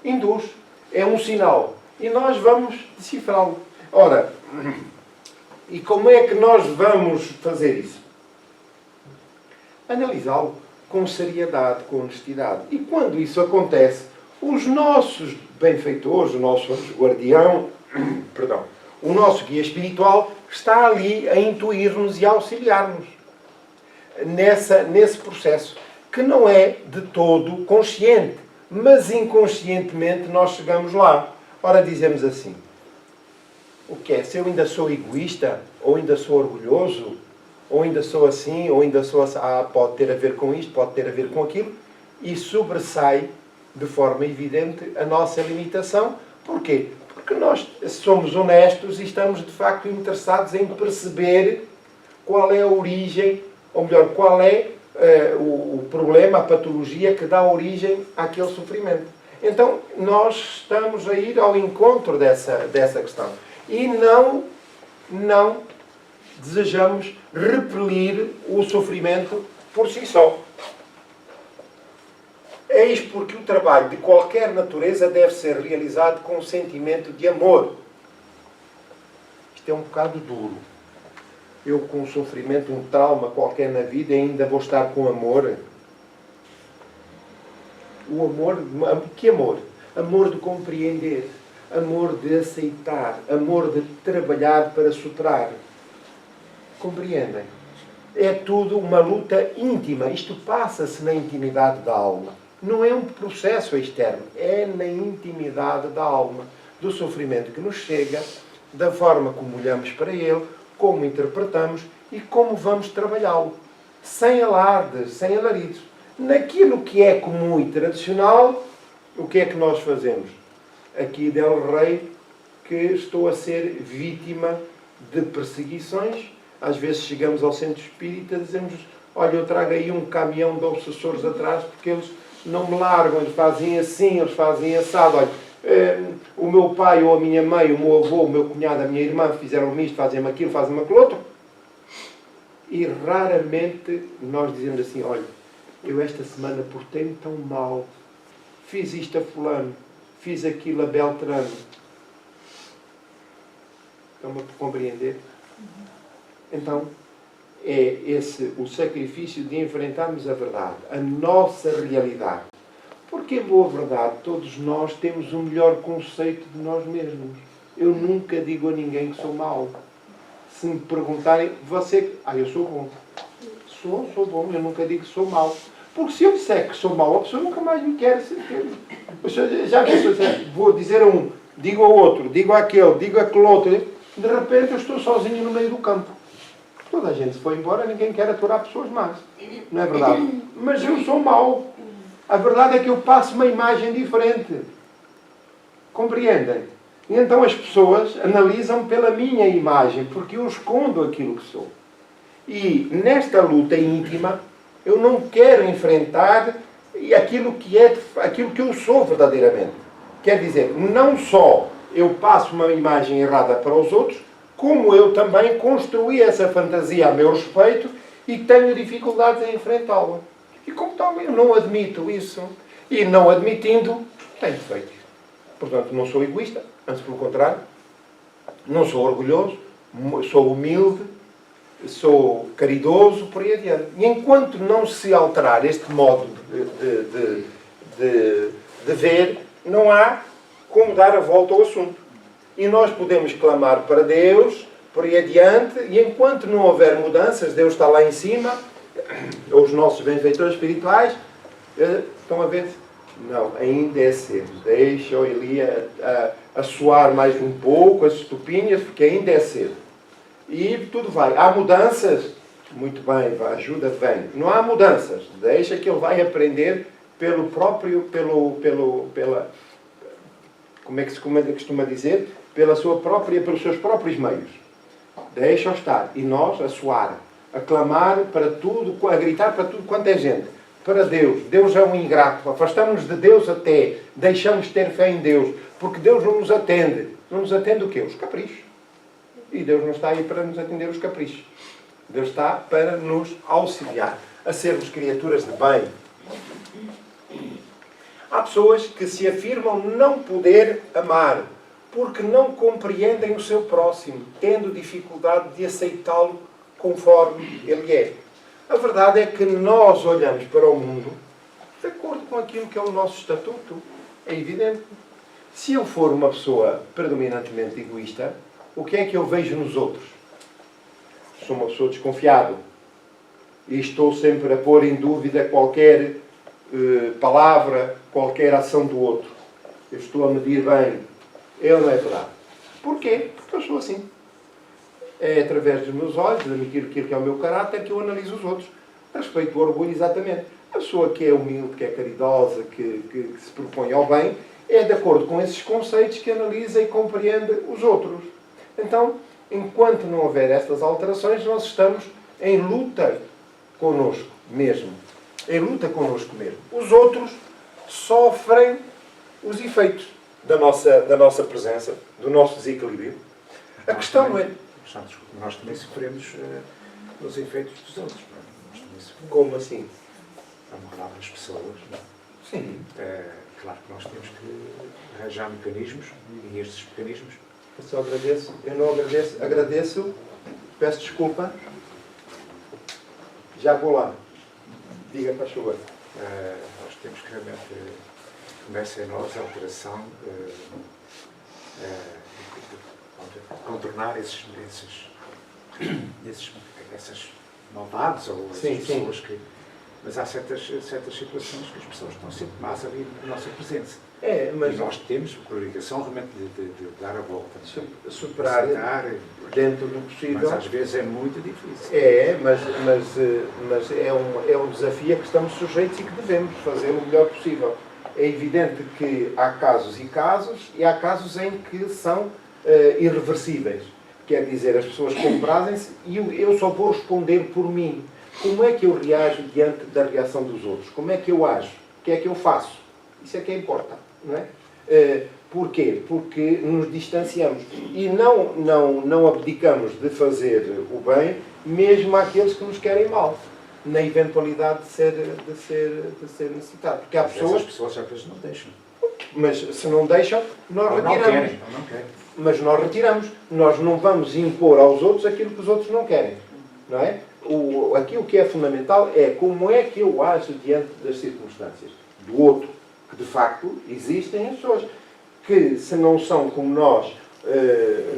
induz. É um sinal. E nós vamos decifrá-lo. Ora, e como é que nós vamos fazer isso? Analisá-lo com seriedade, com honestidade. E quando isso acontece, os nossos benfeitores, o nosso guardião, o nosso guia espiritual, está ali a intuir-nos e a auxiliar-nos nesse processo, que não é de todo consciente, mas inconscientemente nós chegamos lá. Ora, dizemos assim, o que é? Se eu ainda sou egoísta, ou ainda sou orgulhoso, ou ainda sou assim, ou ainda sou assim, pode ter a ver com isto, pode ter a ver com aquilo, e sobressai de forma evidente a nossa limitação. Porquê? Porque nós somos honestos e estamos de facto interessados em perceber qual é a origem, ou melhor, qual é o problema, a patologia que dá origem àquele sofrimento. Então, nós estamos a ir ao encontro dessa questão. E não desejamos repelir o sofrimento por si só. Eis porque o trabalho de qualquer natureza deve ser realizado com um sentimento de amor. Isto é um bocado duro. Eu, com um sofrimento, um trauma qualquer na vida, ainda vou estar com amor. O amor, que amor? Amor de compreender, amor de aceitar, amor de trabalhar para superar. Compreendem? É tudo uma luta íntima. Isto passa-se na intimidade da alma. Não é um processo externo. É na intimidade da alma. Do sofrimento que nos chega, da forma como olhamos para ele, como interpretamos e como vamos trabalhá-lo. Sem alardes, sem alaridos. Naquilo que é comum e tradicional, o que é que nós fazemos? Aqui Del Rey, que estou a ser vítima de perseguições. Às vezes chegamos ao centro espírita e dizemos: olha, eu trago aí um caminhão de obsessores atrás porque eles não me largam, eles fazem assim, eles fazem assado. Olha, o meu pai ou a minha mãe, o meu avô, o meu cunhado, a minha irmã fizeram-me isto, fazem-me aquilo, fazem-me aquilo outro. E raramente nós dizemos assim: olha, eu esta semana portei-me tão mal, fiz isto a fulano, fiz aquilo a Beltrano. Estão-me a compreender? Então, é esse o sacrifício de enfrentarmos a verdade, a nossa realidade. Porque, em boa verdade, todos nós temos um melhor conceito de nós mesmos. Eu nunca digo a ninguém que sou mau. Se me perguntarem, você... eu sou bom. Sou bom, eu nunca digo que sou mau. Porque se eu disser que sou mau, a pessoa nunca mais me quer sentir. Já que vou dizer a um, digo ao outro, digo àquele, digo àquele outro, de repente eu estou sozinho no meio do campo. Toda a gente se foi embora, ninguém quer aturar pessoas más. Não é verdade? Mas eu sou mau. A verdade é que eu passo uma imagem diferente. Compreendem? E então as pessoas analisam pela minha imagem, porque eu escondo aquilo que sou. E nesta luta íntima, eu não quero enfrentar aquilo que eu sou verdadeiramente. Quer dizer, não só eu passo uma imagem errada para os outros, como eu também construí essa fantasia a meu respeito e tenho dificuldades em enfrentá-la. E como tal, eu não admito isso. E não admitindo, tenho defeitos. Portanto, não sou egoísta, antes pelo contrário. Não sou orgulhoso, sou humilde, sou caridoso, por aí adiante. E enquanto não se alterar este modo de ver, não há como dar a volta ao assunto. E nós podemos clamar para Deus, por aí adiante, e enquanto não houver mudanças, Deus está lá em cima, os nossos benfeitores espirituais, estão a ver? Não, ainda é cedo. Deixa o Eli a suar mais um pouco, as estupinhas, porque ainda é cedo. E tudo vai. Há mudanças? Muito bem, a ajuda vem. Não há mudanças. Deixa que ele vai aprender pelo próprio, como é que se costuma dizer? Pelos seus próprios meios. Deixa-o estar. E nós a suar, a clamar para tudo, a gritar para tudo quanto é gente. Para Deus. Deus é um ingrato. Afastamos de Deus até. Deixamos de ter fé em Deus. Porque Deus não nos atende. Não nos atende o quê? Os caprichos. E Deus não está aí para nos atender os caprichos. Deus está para nos auxiliar a sermos criaturas de bem. Há pessoas que se afirmam não poder amar porque não compreendem o seu próximo, tendo dificuldade de aceitá-lo conforme ele é. A verdade é que nós olhamos para o mundo de acordo com aquilo que é o nosso estatuto. É evidente. Se eu for uma pessoa predominantemente egoísta, o que é que eu vejo nos outros? Sou uma pessoa desconfiada. E estou sempre a pôr em dúvida qualquer palavra, qualquer ação do outro. Eu estou a medir bem. Ele não é verdade. Porquê? Porque eu sou assim. É através dos meus olhos, daquilo que é o meu caráter, que eu analiso os outros. A respeito do orgulho, exatamente. A pessoa que é humilde, que é caridosa, que se propõe ao bem, é de acordo com esses conceitos que analisa e compreende os outros. Então, enquanto não houver estas alterações, nós estamos em luta connosco mesmo. Em luta connosco mesmo. Os outros sofrem os efeitos da nossa presença, do nosso desequilíbrio. A questão não é... Nós também sofremos os efeitos dos outros. Nós também sofremos. Como assim? A moral das pessoas. Sim. Claro que nós temos que arranjar mecanismos, e estes mecanismos... Eu só agradeço. Eu não agradeço. Agradeço. Peço desculpa. Já vou lá. Diga, faz favor. Nós temos que realmente... Começa em nós a alteração... contornar essas maldades ou essas pessoas que... Mas há certas situações que as pessoas estão sempre mais ali na nossa presença. Mas e nós temos a obrigação realmente de dar a volta. Superar dentro do possível. Mas às vezes é muito difícil. Mas é um desafio a que estamos sujeitos e que devemos fazer o melhor possível. É evidente que há casos e há casos em que são irreversíveis. Quer dizer, as pessoas comprazem-se e eu só vou responder por mim. Como é que eu reajo diante da reação dos outros? Como é que eu ajo? O que é que eu faço? Isso é que importa, não é? Porquê? Porque nos distanciamos e não abdicamos de fazer o bem, mesmo àqueles que nos querem mal, na eventualidade de ser necessitado. Porque há pessoas... Essas pessoas às vezes não deixam. Mas se não deixam, nós retiramos. Não querem. Mas nós retiramos. Nós não vamos impor aos outros aquilo que os outros não querem. Não é? Aqui o que é fundamental é como é que eu ajo diante das circunstâncias do outro. Que de facto existem as pessoas que se não são como nós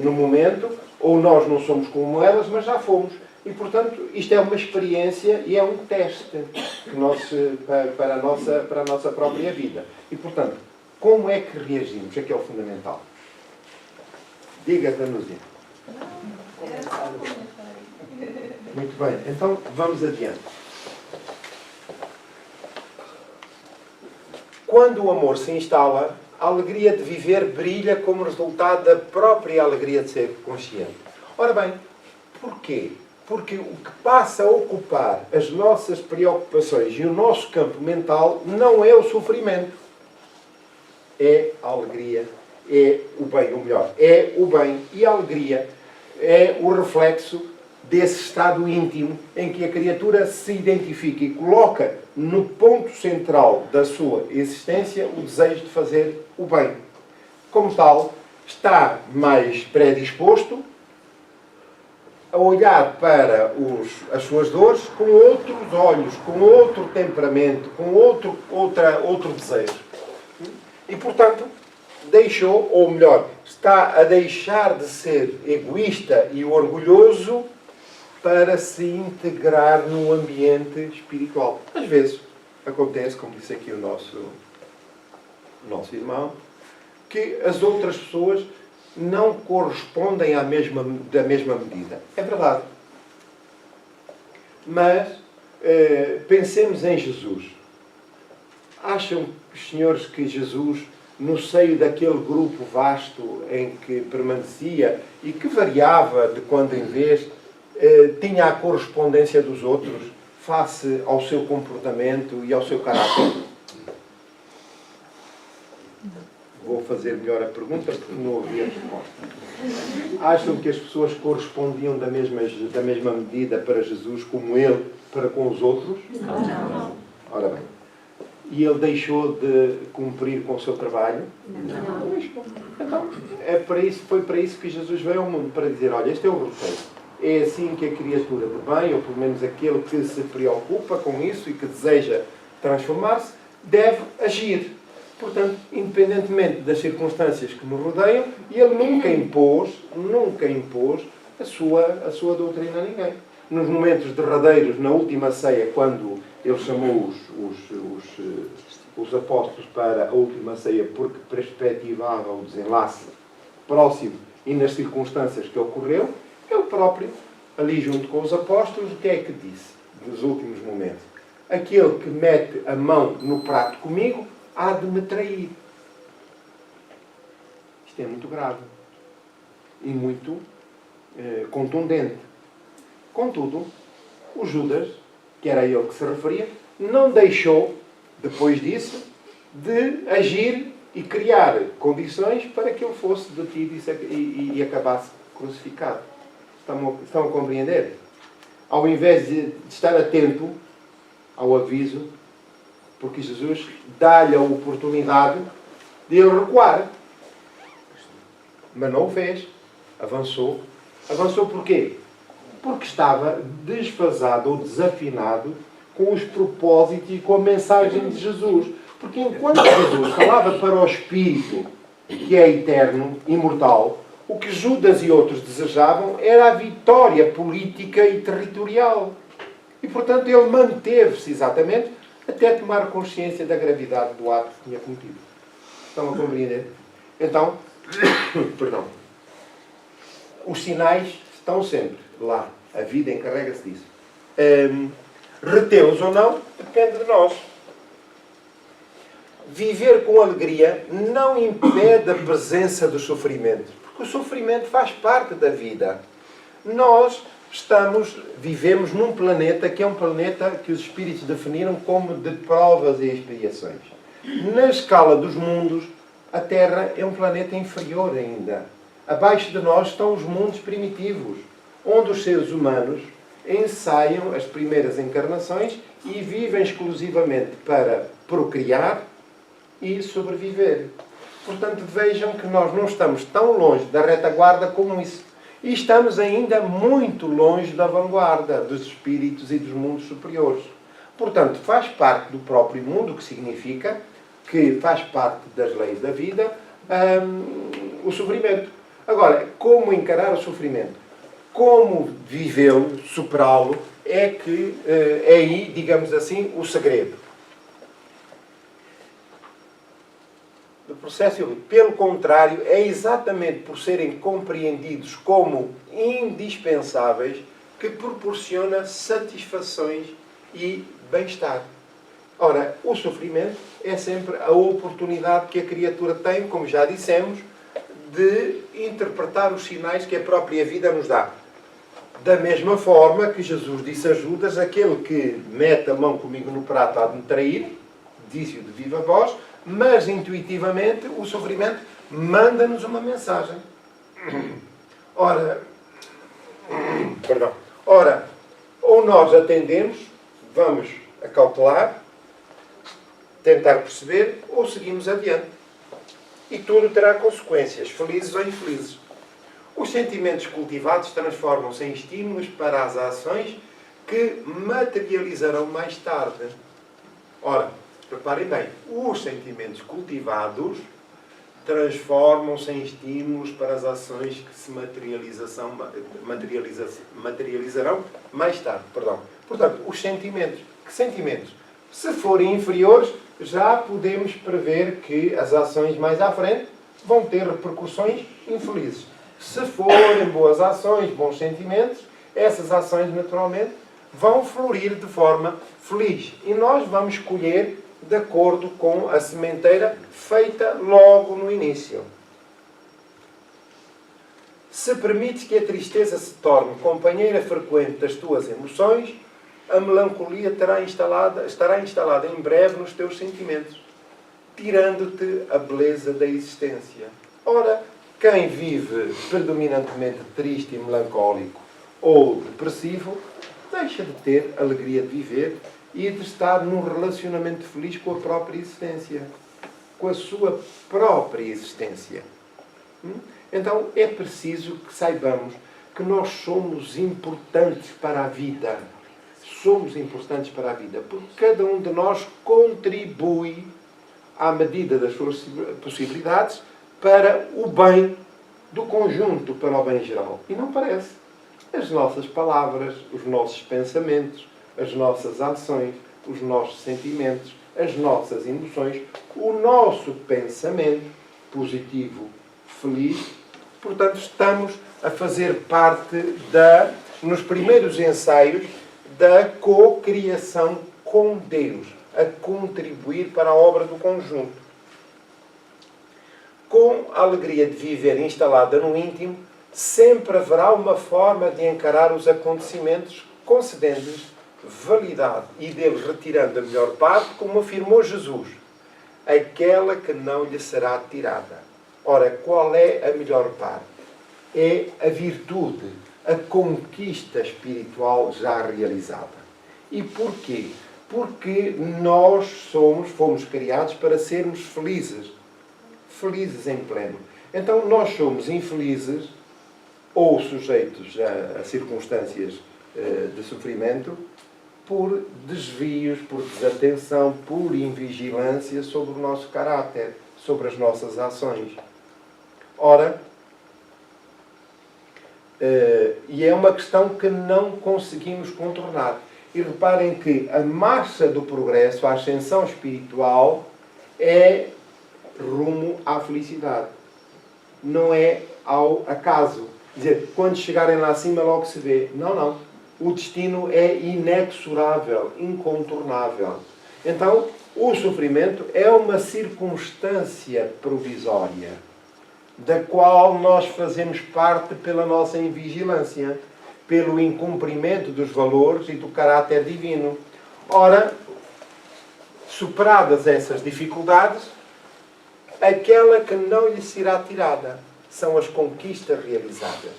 no momento, ou nós não somos como elas, mas já fomos. E portanto isto é uma experiência e é um teste que nós, para a nossa própria vida. E portanto, como é que reagimos? É que é o fundamental. Diga, Danúzia. Muito bem, então vamos adiante. Quando o amor se instala, a alegria de viver brilha como resultado da própria alegria de ser consciente. Ora bem, porquê? Porque o que passa a ocupar as nossas preocupações e o nosso campo mental não é o sofrimento. É a alegria, é o bem, ou melhor, é o bem e a alegria é o reflexo desse estado íntimo em que a criatura se identifica e coloca no ponto central da sua existência o desejo de fazer o bem. Como tal, está mais predisposto a olhar para as suas dores com outros olhos, com outro temperamento, com outro desejo. E, portanto, deixou, ou melhor, está a deixar de ser egoísta e orgulhoso para se integrar no ambiente espiritual. Às vezes acontece, como disse aqui o nosso irmão, que as outras pessoas não correspondem da mesma medida. É verdade. Mas pensemos em Jesus. Acham, senhores, que Jesus, no seio daquele grupo vasto em que permanecia e que variava de quando em vez, tinha a correspondência dos outros face ao seu comportamento e ao seu caráter? Vou fazer melhor a pergunta porque não ouvi a resposta. Acham que as pessoas correspondiam da mesma medida para Jesus como ele para com os outros? Não. Ora bem. E ele deixou de cumprir com o seu trabalho? Não. Então, foi para isso que Jesus veio ao mundo, para dizer, olha, este é o roteiro. É assim que a criatura de bem, ou pelo menos aquele que se preocupa com isso e que deseja transformar-se, deve agir. Portanto, independentemente das circunstâncias que nos rodeiam, ele nunca impôs a sua doutrina a ninguém. Nos momentos derradeiros, na última ceia, quando ele chamou os apóstolos para a última ceia porque perspectivava o desenlace próximo e nas circunstâncias que ocorreu, ele próprio, ali junto com os apóstolos, o que é que disse nos últimos momentos? Aquele que mete a mão no prato comigo há de me trair. Isto é muito grave e muito contundente. Contudo, o Judas, que era ele que se referia, não deixou, depois disso, de agir e criar condições para que ele fosse detido e acabasse crucificado. Estão a compreender? Ao invés de estar atento ao aviso, porque Jesus dá-lhe a oportunidade de ele recuar. Mas não o fez. Avançou. Avançou porquê? Porque estava desfasado ou desafinado com os propósitos e com a mensagem de Jesus. Porque enquanto Jesus falava para o Espírito, que é eterno, imortal, o que Judas e outros desejavam era a vitória política e territorial. E, portanto, ele manteve-se exatamente até tomar consciência da gravidade do ato que tinha cometido. Estão a compreender? Então, perdão. Os sinais estão sempre lá. A vida encarrega-se disso. Retê-los ou não, depende de nós. Viver com alegria não impede a presença do sofrimento. Porque o sofrimento faz parte da vida. Nós vivemos num planeta que é um planeta que os espíritos definiram como de provas e expiações. Na escala dos mundos, a Terra é um planeta inferior ainda. Abaixo de nós estão os mundos primitivos, onde os seres humanos ensaiam as primeiras encarnações e vivem exclusivamente para procriar e sobreviver. Portanto, vejam que nós não estamos tão longe da retaguarda como isso. E estamos ainda muito longe da vanguarda dos espíritos e dos mundos superiores. Portanto, faz parte do próprio mundo, o que significa que faz parte das leis da vida o sofrimento. Agora, como encarar o sofrimento? Como vivê-lo, superá-lo, é que é aí, digamos assim, o segredo. Do processo, pelo contrário, é exatamente por serem compreendidos como indispensáveis que proporciona satisfações e bem-estar. Ora, o sofrimento é sempre a oportunidade que a criatura tem, como já dissemos, de interpretar os sinais que a própria vida nos dá. Da mesma forma que Jesus disse a Judas, aquele que mete a mão comigo no prato há de me trair, disse-o de viva voz, mas intuitivamente o sofrimento manda-nos uma mensagem. Ora, ou nós atendemos, vamos acautelar, tentar perceber, ou seguimos adiante. E tudo terá consequências, felizes ou infelizes. Os sentimentos cultivados transformam-se em estímulos para as ações que materializarão mais tarde. Ora, reparem bem, os sentimentos cultivados transformam-se em estímulos para as ações que se materializarão mais tarde. Portanto, os sentimentos. Que sentimentos? Se forem inferiores, já podemos prever que as ações mais à frente vão ter repercussões infelizes. Se forem boas ações, bons sentimentos, essas ações naturalmente vão florir de forma feliz. E nós vamos colher de acordo com a sementeira feita logo no início. Se permites que a tristeza se torne companheira frequente das tuas emoções, a melancolia estará instalada em breve nos teus sentimentos, tirando-te a beleza da existência. Ora, quem vive predominantemente triste e melancólico ou depressivo, deixa de ter alegria de viver e de estar num relacionamento feliz com a própria existência. Com a sua própria existência. Então é preciso que saibamos que nós somos importantes para a vida. Somos importantes para a vida. Porque cada um de nós contribui à medida das suas possibilidades para o bem do conjunto, para o bem geral. E não parece. As nossas palavras, os nossos pensamentos, as nossas ações, os nossos sentimentos, as nossas emoções, o nosso pensamento positivo, feliz. Portanto, estamos a fazer parte nos primeiros ensaios da cocriação com Deus, a contribuir para a obra do conjunto. Com a alegria de viver instalada no íntimo, sempre haverá uma forma de encarar os acontecimentos, concedendo-lhes validade e deles retirando a melhor parte, como afirmou Jesus. aquela que não lhe será tirada. Ora, qual é a melhor parte? É a virtude, a conquista espiritual já realizada. E porquê? Porque nós fomos criados para sermos felizes. Felizes em pleno. Então nós somos infelizes ou sujeitos a circunstâncias de sofrimento por desvios, por desatenção, por invigilância sobre o nosso caráter, sobre as nossas ações. Ora, e é uma questão que não conseguimos contornar. E reparem que a marcha do progresso, a ascensão espiritual, é rumo à felicidade. Não é ao acaso. Quer dizer, quando chegarem lá acima logo se vê. Não, não. O destino é inexorável, incontornável. Então, o sofrimento é uma circunstância provisória, da qual nós fazemos parte pela nossa invigilância, pelo incumprimento dos valores e do caráter divino. Ora, superadas essas dificuldades, aquela que não lhe será tirada são as conquistas realizadas.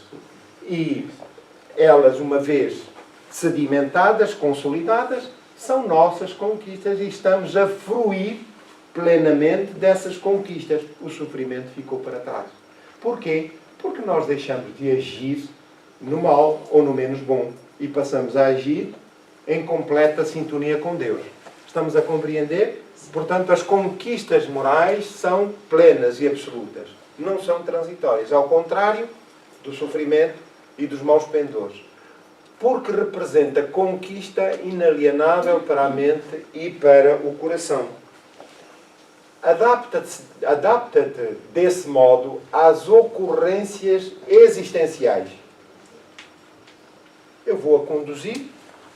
E elas, uma vez sedimentadas, consolidadas, são nossas conquistas e estamos a fruir plenamente dessas conquistas. O sofrimento ficou para trás. Porquê? Porque nós deixamos de agir no mal ou no menos bom e passamos a agir em completa sintonia com Deus. Estamos a compreender? Portanto, as conquistas morais são plenas e absolutas. Não são transitórias. Ao contrário do sofrimento e dos maus pendores. Porque representa conquista inalienável para a mente e para o coração. Adapta-te desse modo às ocorrências existenciais. Eu vou a conduzir.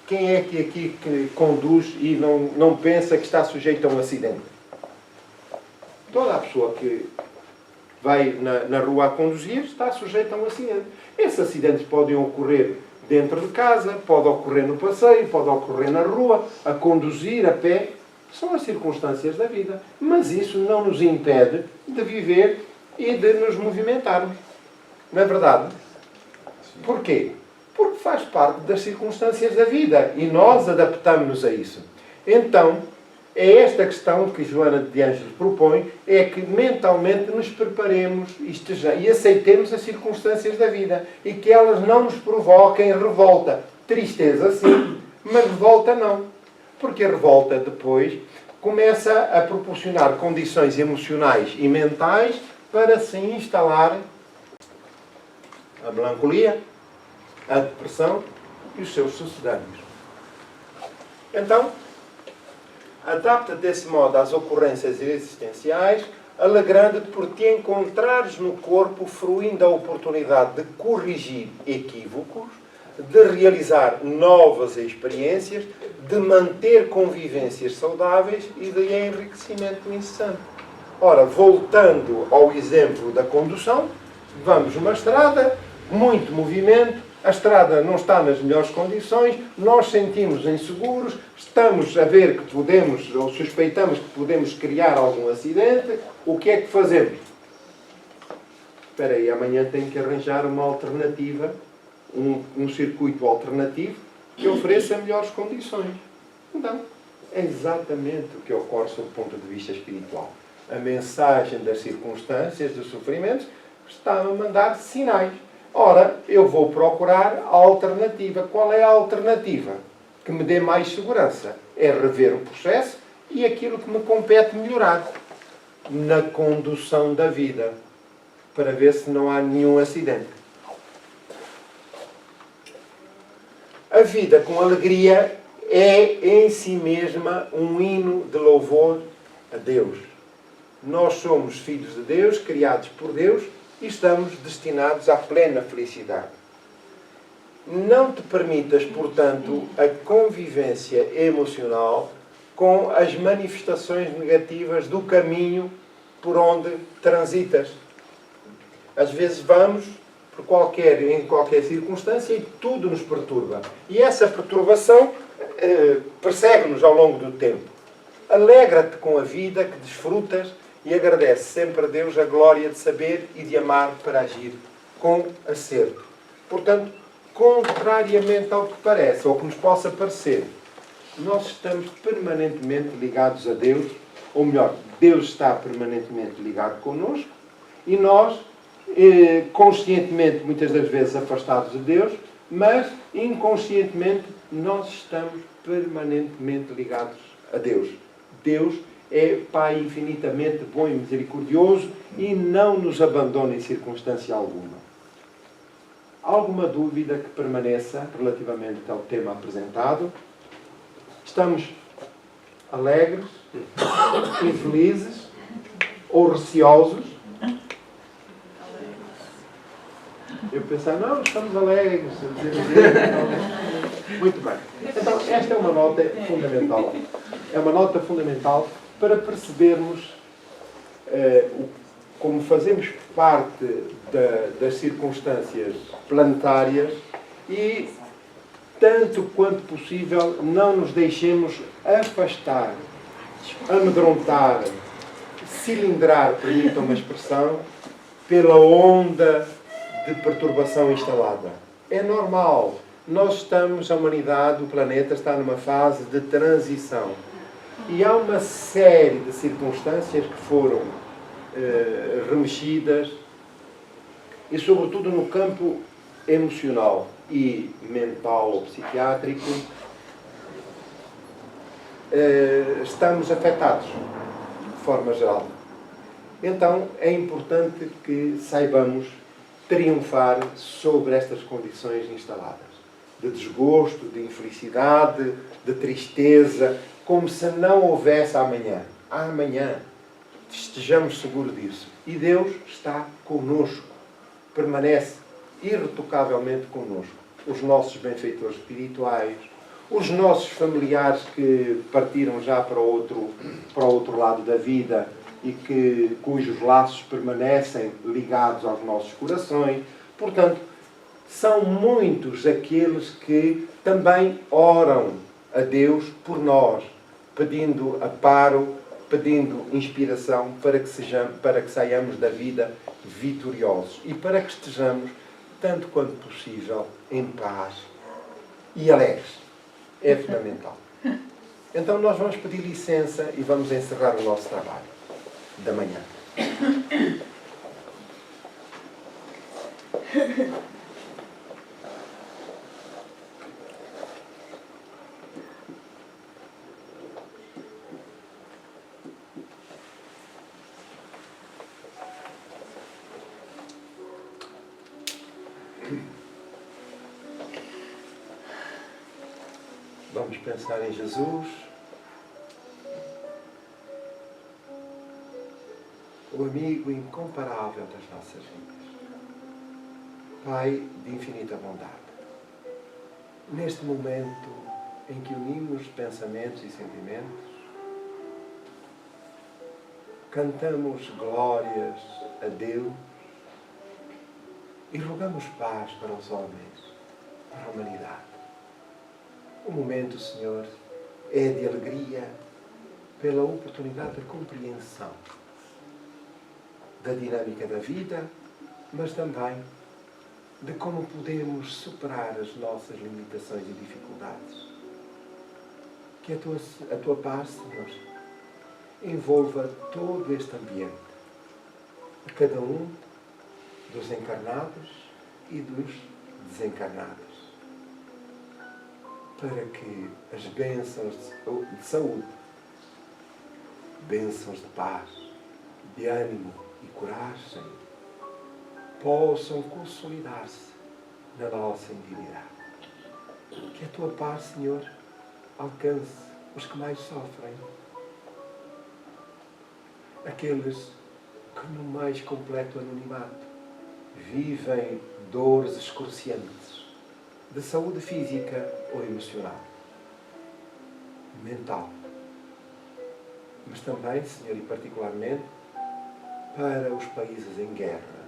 Quem é que aqui que conduz e não pensa que está sujeito a um acidente? Toda a pessoa que vai na rua a conduzir está sujeita a um acidente. Esses acidentes podem ocorrer dentro de casa, pode ocorrer no passeio, pode ocorrer na rua, a conduzir a pé. São as circunstâncias da vida. Mas isso não nos impede de viver e de nos movimentarmos. Não é verdade? Porquê? Porque faz parte das circunstâncias da vida e nós adaptamos-nos a isso. Então, é esta questão que Joana de Ângeles propõe, é que mentalmente nos preparemos e aceitemos as circunstâncias da vida e que elas não nos provoquem revolta. Tristeza sim, mas revolta não. Porque a revolta depois começa a proporcionar condições emocionais e mentais para se instalar a melancolia, a depressão e os seus sucedâneos. Então, adapta desse modo às ocorrências existenciais, alegrando-te por te encontrares no corpo fruindo a oportunidade de corrigir equívocos, de realizar novas experiências, de manter convivências saudáveis e de enriquecimento incessante. Ora, voltando ao exemplo da condução, vamos numa estrada, muito movimento, a estrada não está nas melhores condições, nós sentimos inseguros, estamos a ver que podemos, ou suspeitamos que podemos criar algum acidente, o que é que fazemos? Espera aí, amanhã tenho que arranjar uma alternativa, um circuito alternativo que ofereça melhores condições. Então, é exatamente o que ocorre sob o ponto de vista espiritual. A mensagem das circunstâncias, dos sofrimentos, está a mandar sinais. Ora, eu vou procurar a alternativa. Qual é a alternativa? Que me dê mais segurança. É rever o processo e aquilo que me compete melhorar na condução da vida, para ver se não há nenhum acidente. A vida com alegria é em si mesma um hino de louvor a Deus. Nós somos filhos de Deus, criados por Deus, e estamos destinados à plena felicidade. Não te permitas, portanto, a convivência emocional com as manifestações negativas do caminho por onde transitas. Às vezes vamos em qualquer circunstância e tudo nos perturba. E essa perturbação persegue-nos ao longo do tempo. alegra-te com a vida que desfrutas e agradece sempre a Deus a glória de saber e de amar para agir com acerto. Portanto, contrariamente ao que parece, ou que nos possa parecer, nós estamos permanentemente ligados a Deus, ou melhor, Deus está permanentemente ligado connosco, e nós, conscientemente, muitas das vezes afastados de Deus, mas inconscientemente nós estamos permanentemente ligados a Deus. Deus é Pai infinitamente bom e misericordioso e não nos abandona em circunstância alguma. Há alguma dúvida que permaneça relativamente ao tema apresentado? Estamos alegres, infelizes ou receosos? Eu pensava, não, estamos alegres. Muito bem. Então, esta é uma nota fundamental. É uma nota fundamental para percebermos como fazemos parte das circunstâncias planetárias e, tanto quanto possível, não nos deixemos afastar, amedrontar, cilindrar, permitam uma expressão, pela onda de perturbação instalada. É normal. Nós estamos, a humanidade, o planeta, está numa fase de transição. E há uma série de circunstâncias que foram remexidas, e sobretudo no campo emocional e mental ou psiquiátrico, estamos afetados de forma geral. Então é importante que saibamos triunfar sobre estas condições instaladas, de desgosto, de infelicidade, de tristeza, como se não houvesse amanhã. Há amanhã. Estejamos seguros disso. E Deus está connosco. Permanece irretocavelmente connosco. Os nossos benfeitores espirituais, os nossos familiares que partiram já para o outro lado da vida e cujos laços permanecem ligados aos nossos corações. Portanto, são muitos aqueles que também oram a Deus por nós, pedindo amparo, pedindo inspiração para que saiamos da vida vitoriosos e para que estejamos, tanto quanto possível, em paz e alegres. É fundamental. Então nós vamos pedir licença e vamos encerrar o nosso trabalho da manhã. Vamos pensar em Jesus, o amigo incomparável das nossas vidas, Pai de infinita bondade. Neste momento em que unimos pensamentos e sentimentos, cantamos glórias a Deus e rogamos paz para os homens, para a humanidade. O momento, Senhor, é de alegria pela oportunidade de compreensão da dinâmica da vida, mas também de como podemos superar as nossas limitações e dificuldades. Que a tua paz, Senhor, envolva todo este ambiente, a cada um dos encarnados e dos desencarnados, para que as bênçãos de saúde, bênçãos de paz, de ânimo e coragem possam consolidar-se na nossa intimidade. Que a tua paz, Senhor, alcance os que mais sofrem, aqueles que no mais completo anonimato vivem dores excruciantes de saúde física ou emocional, mental, mas também, Senhor, e particularmente para os países em guerra,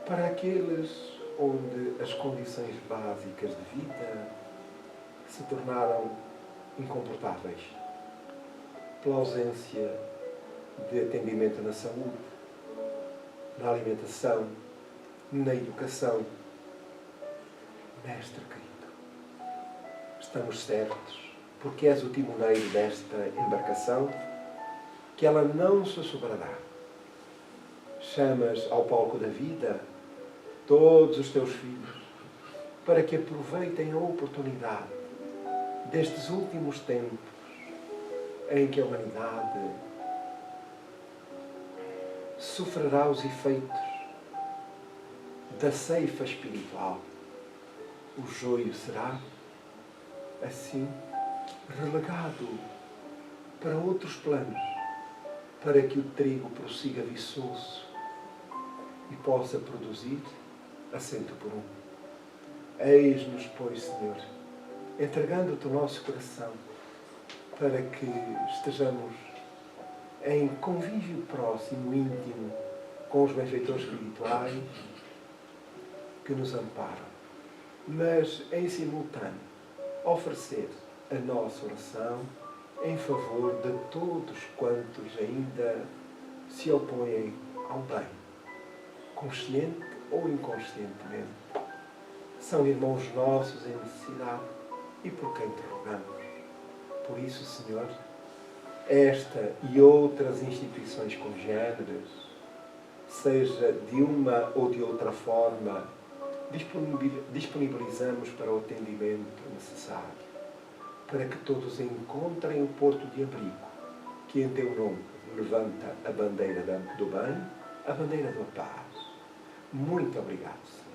para aqueles onde as condições básicas de vida se tornaram incomportáveis, pela ausência de atendimento na saúde, na alimentação, na educação. Mestre querido, estamos certos, porque és o timoneiro desta embarcação, que ela não se sobrará. Chamas ao palco da vida todos os teus filhos, para que aproveitem a oportunidade destes últimos tempos em que a humanidade sofrerá os efeitos da ceifa espiritual. O joio será, assim, relegado para outros planos, para que o trigo prossiga viçoso e possa produzir a 100 por 1. Eis-nos, pois, Senhor, entregando-te o nosso coração, para que estejamos em convívio próximo, íntimo, com os benfeitores espirituais que nos amparam, mas em simultâneo oferecer a nossa oração em favor de todos quantos ainda se opõem ao bem, consciente ou inconscientemente. São irmãos nossos em necessidade e por quem te rogamos. Por isso, Senhor, esta e outras instituições congêneres, seja de uma ou de outra forma, disponibilizamos para o atendimento necessário, para que todos encontrem o porto de abrigo, que em teu nome levanta a bandeira do bem, a bandeira da paz. Muito obrigado, Senhor.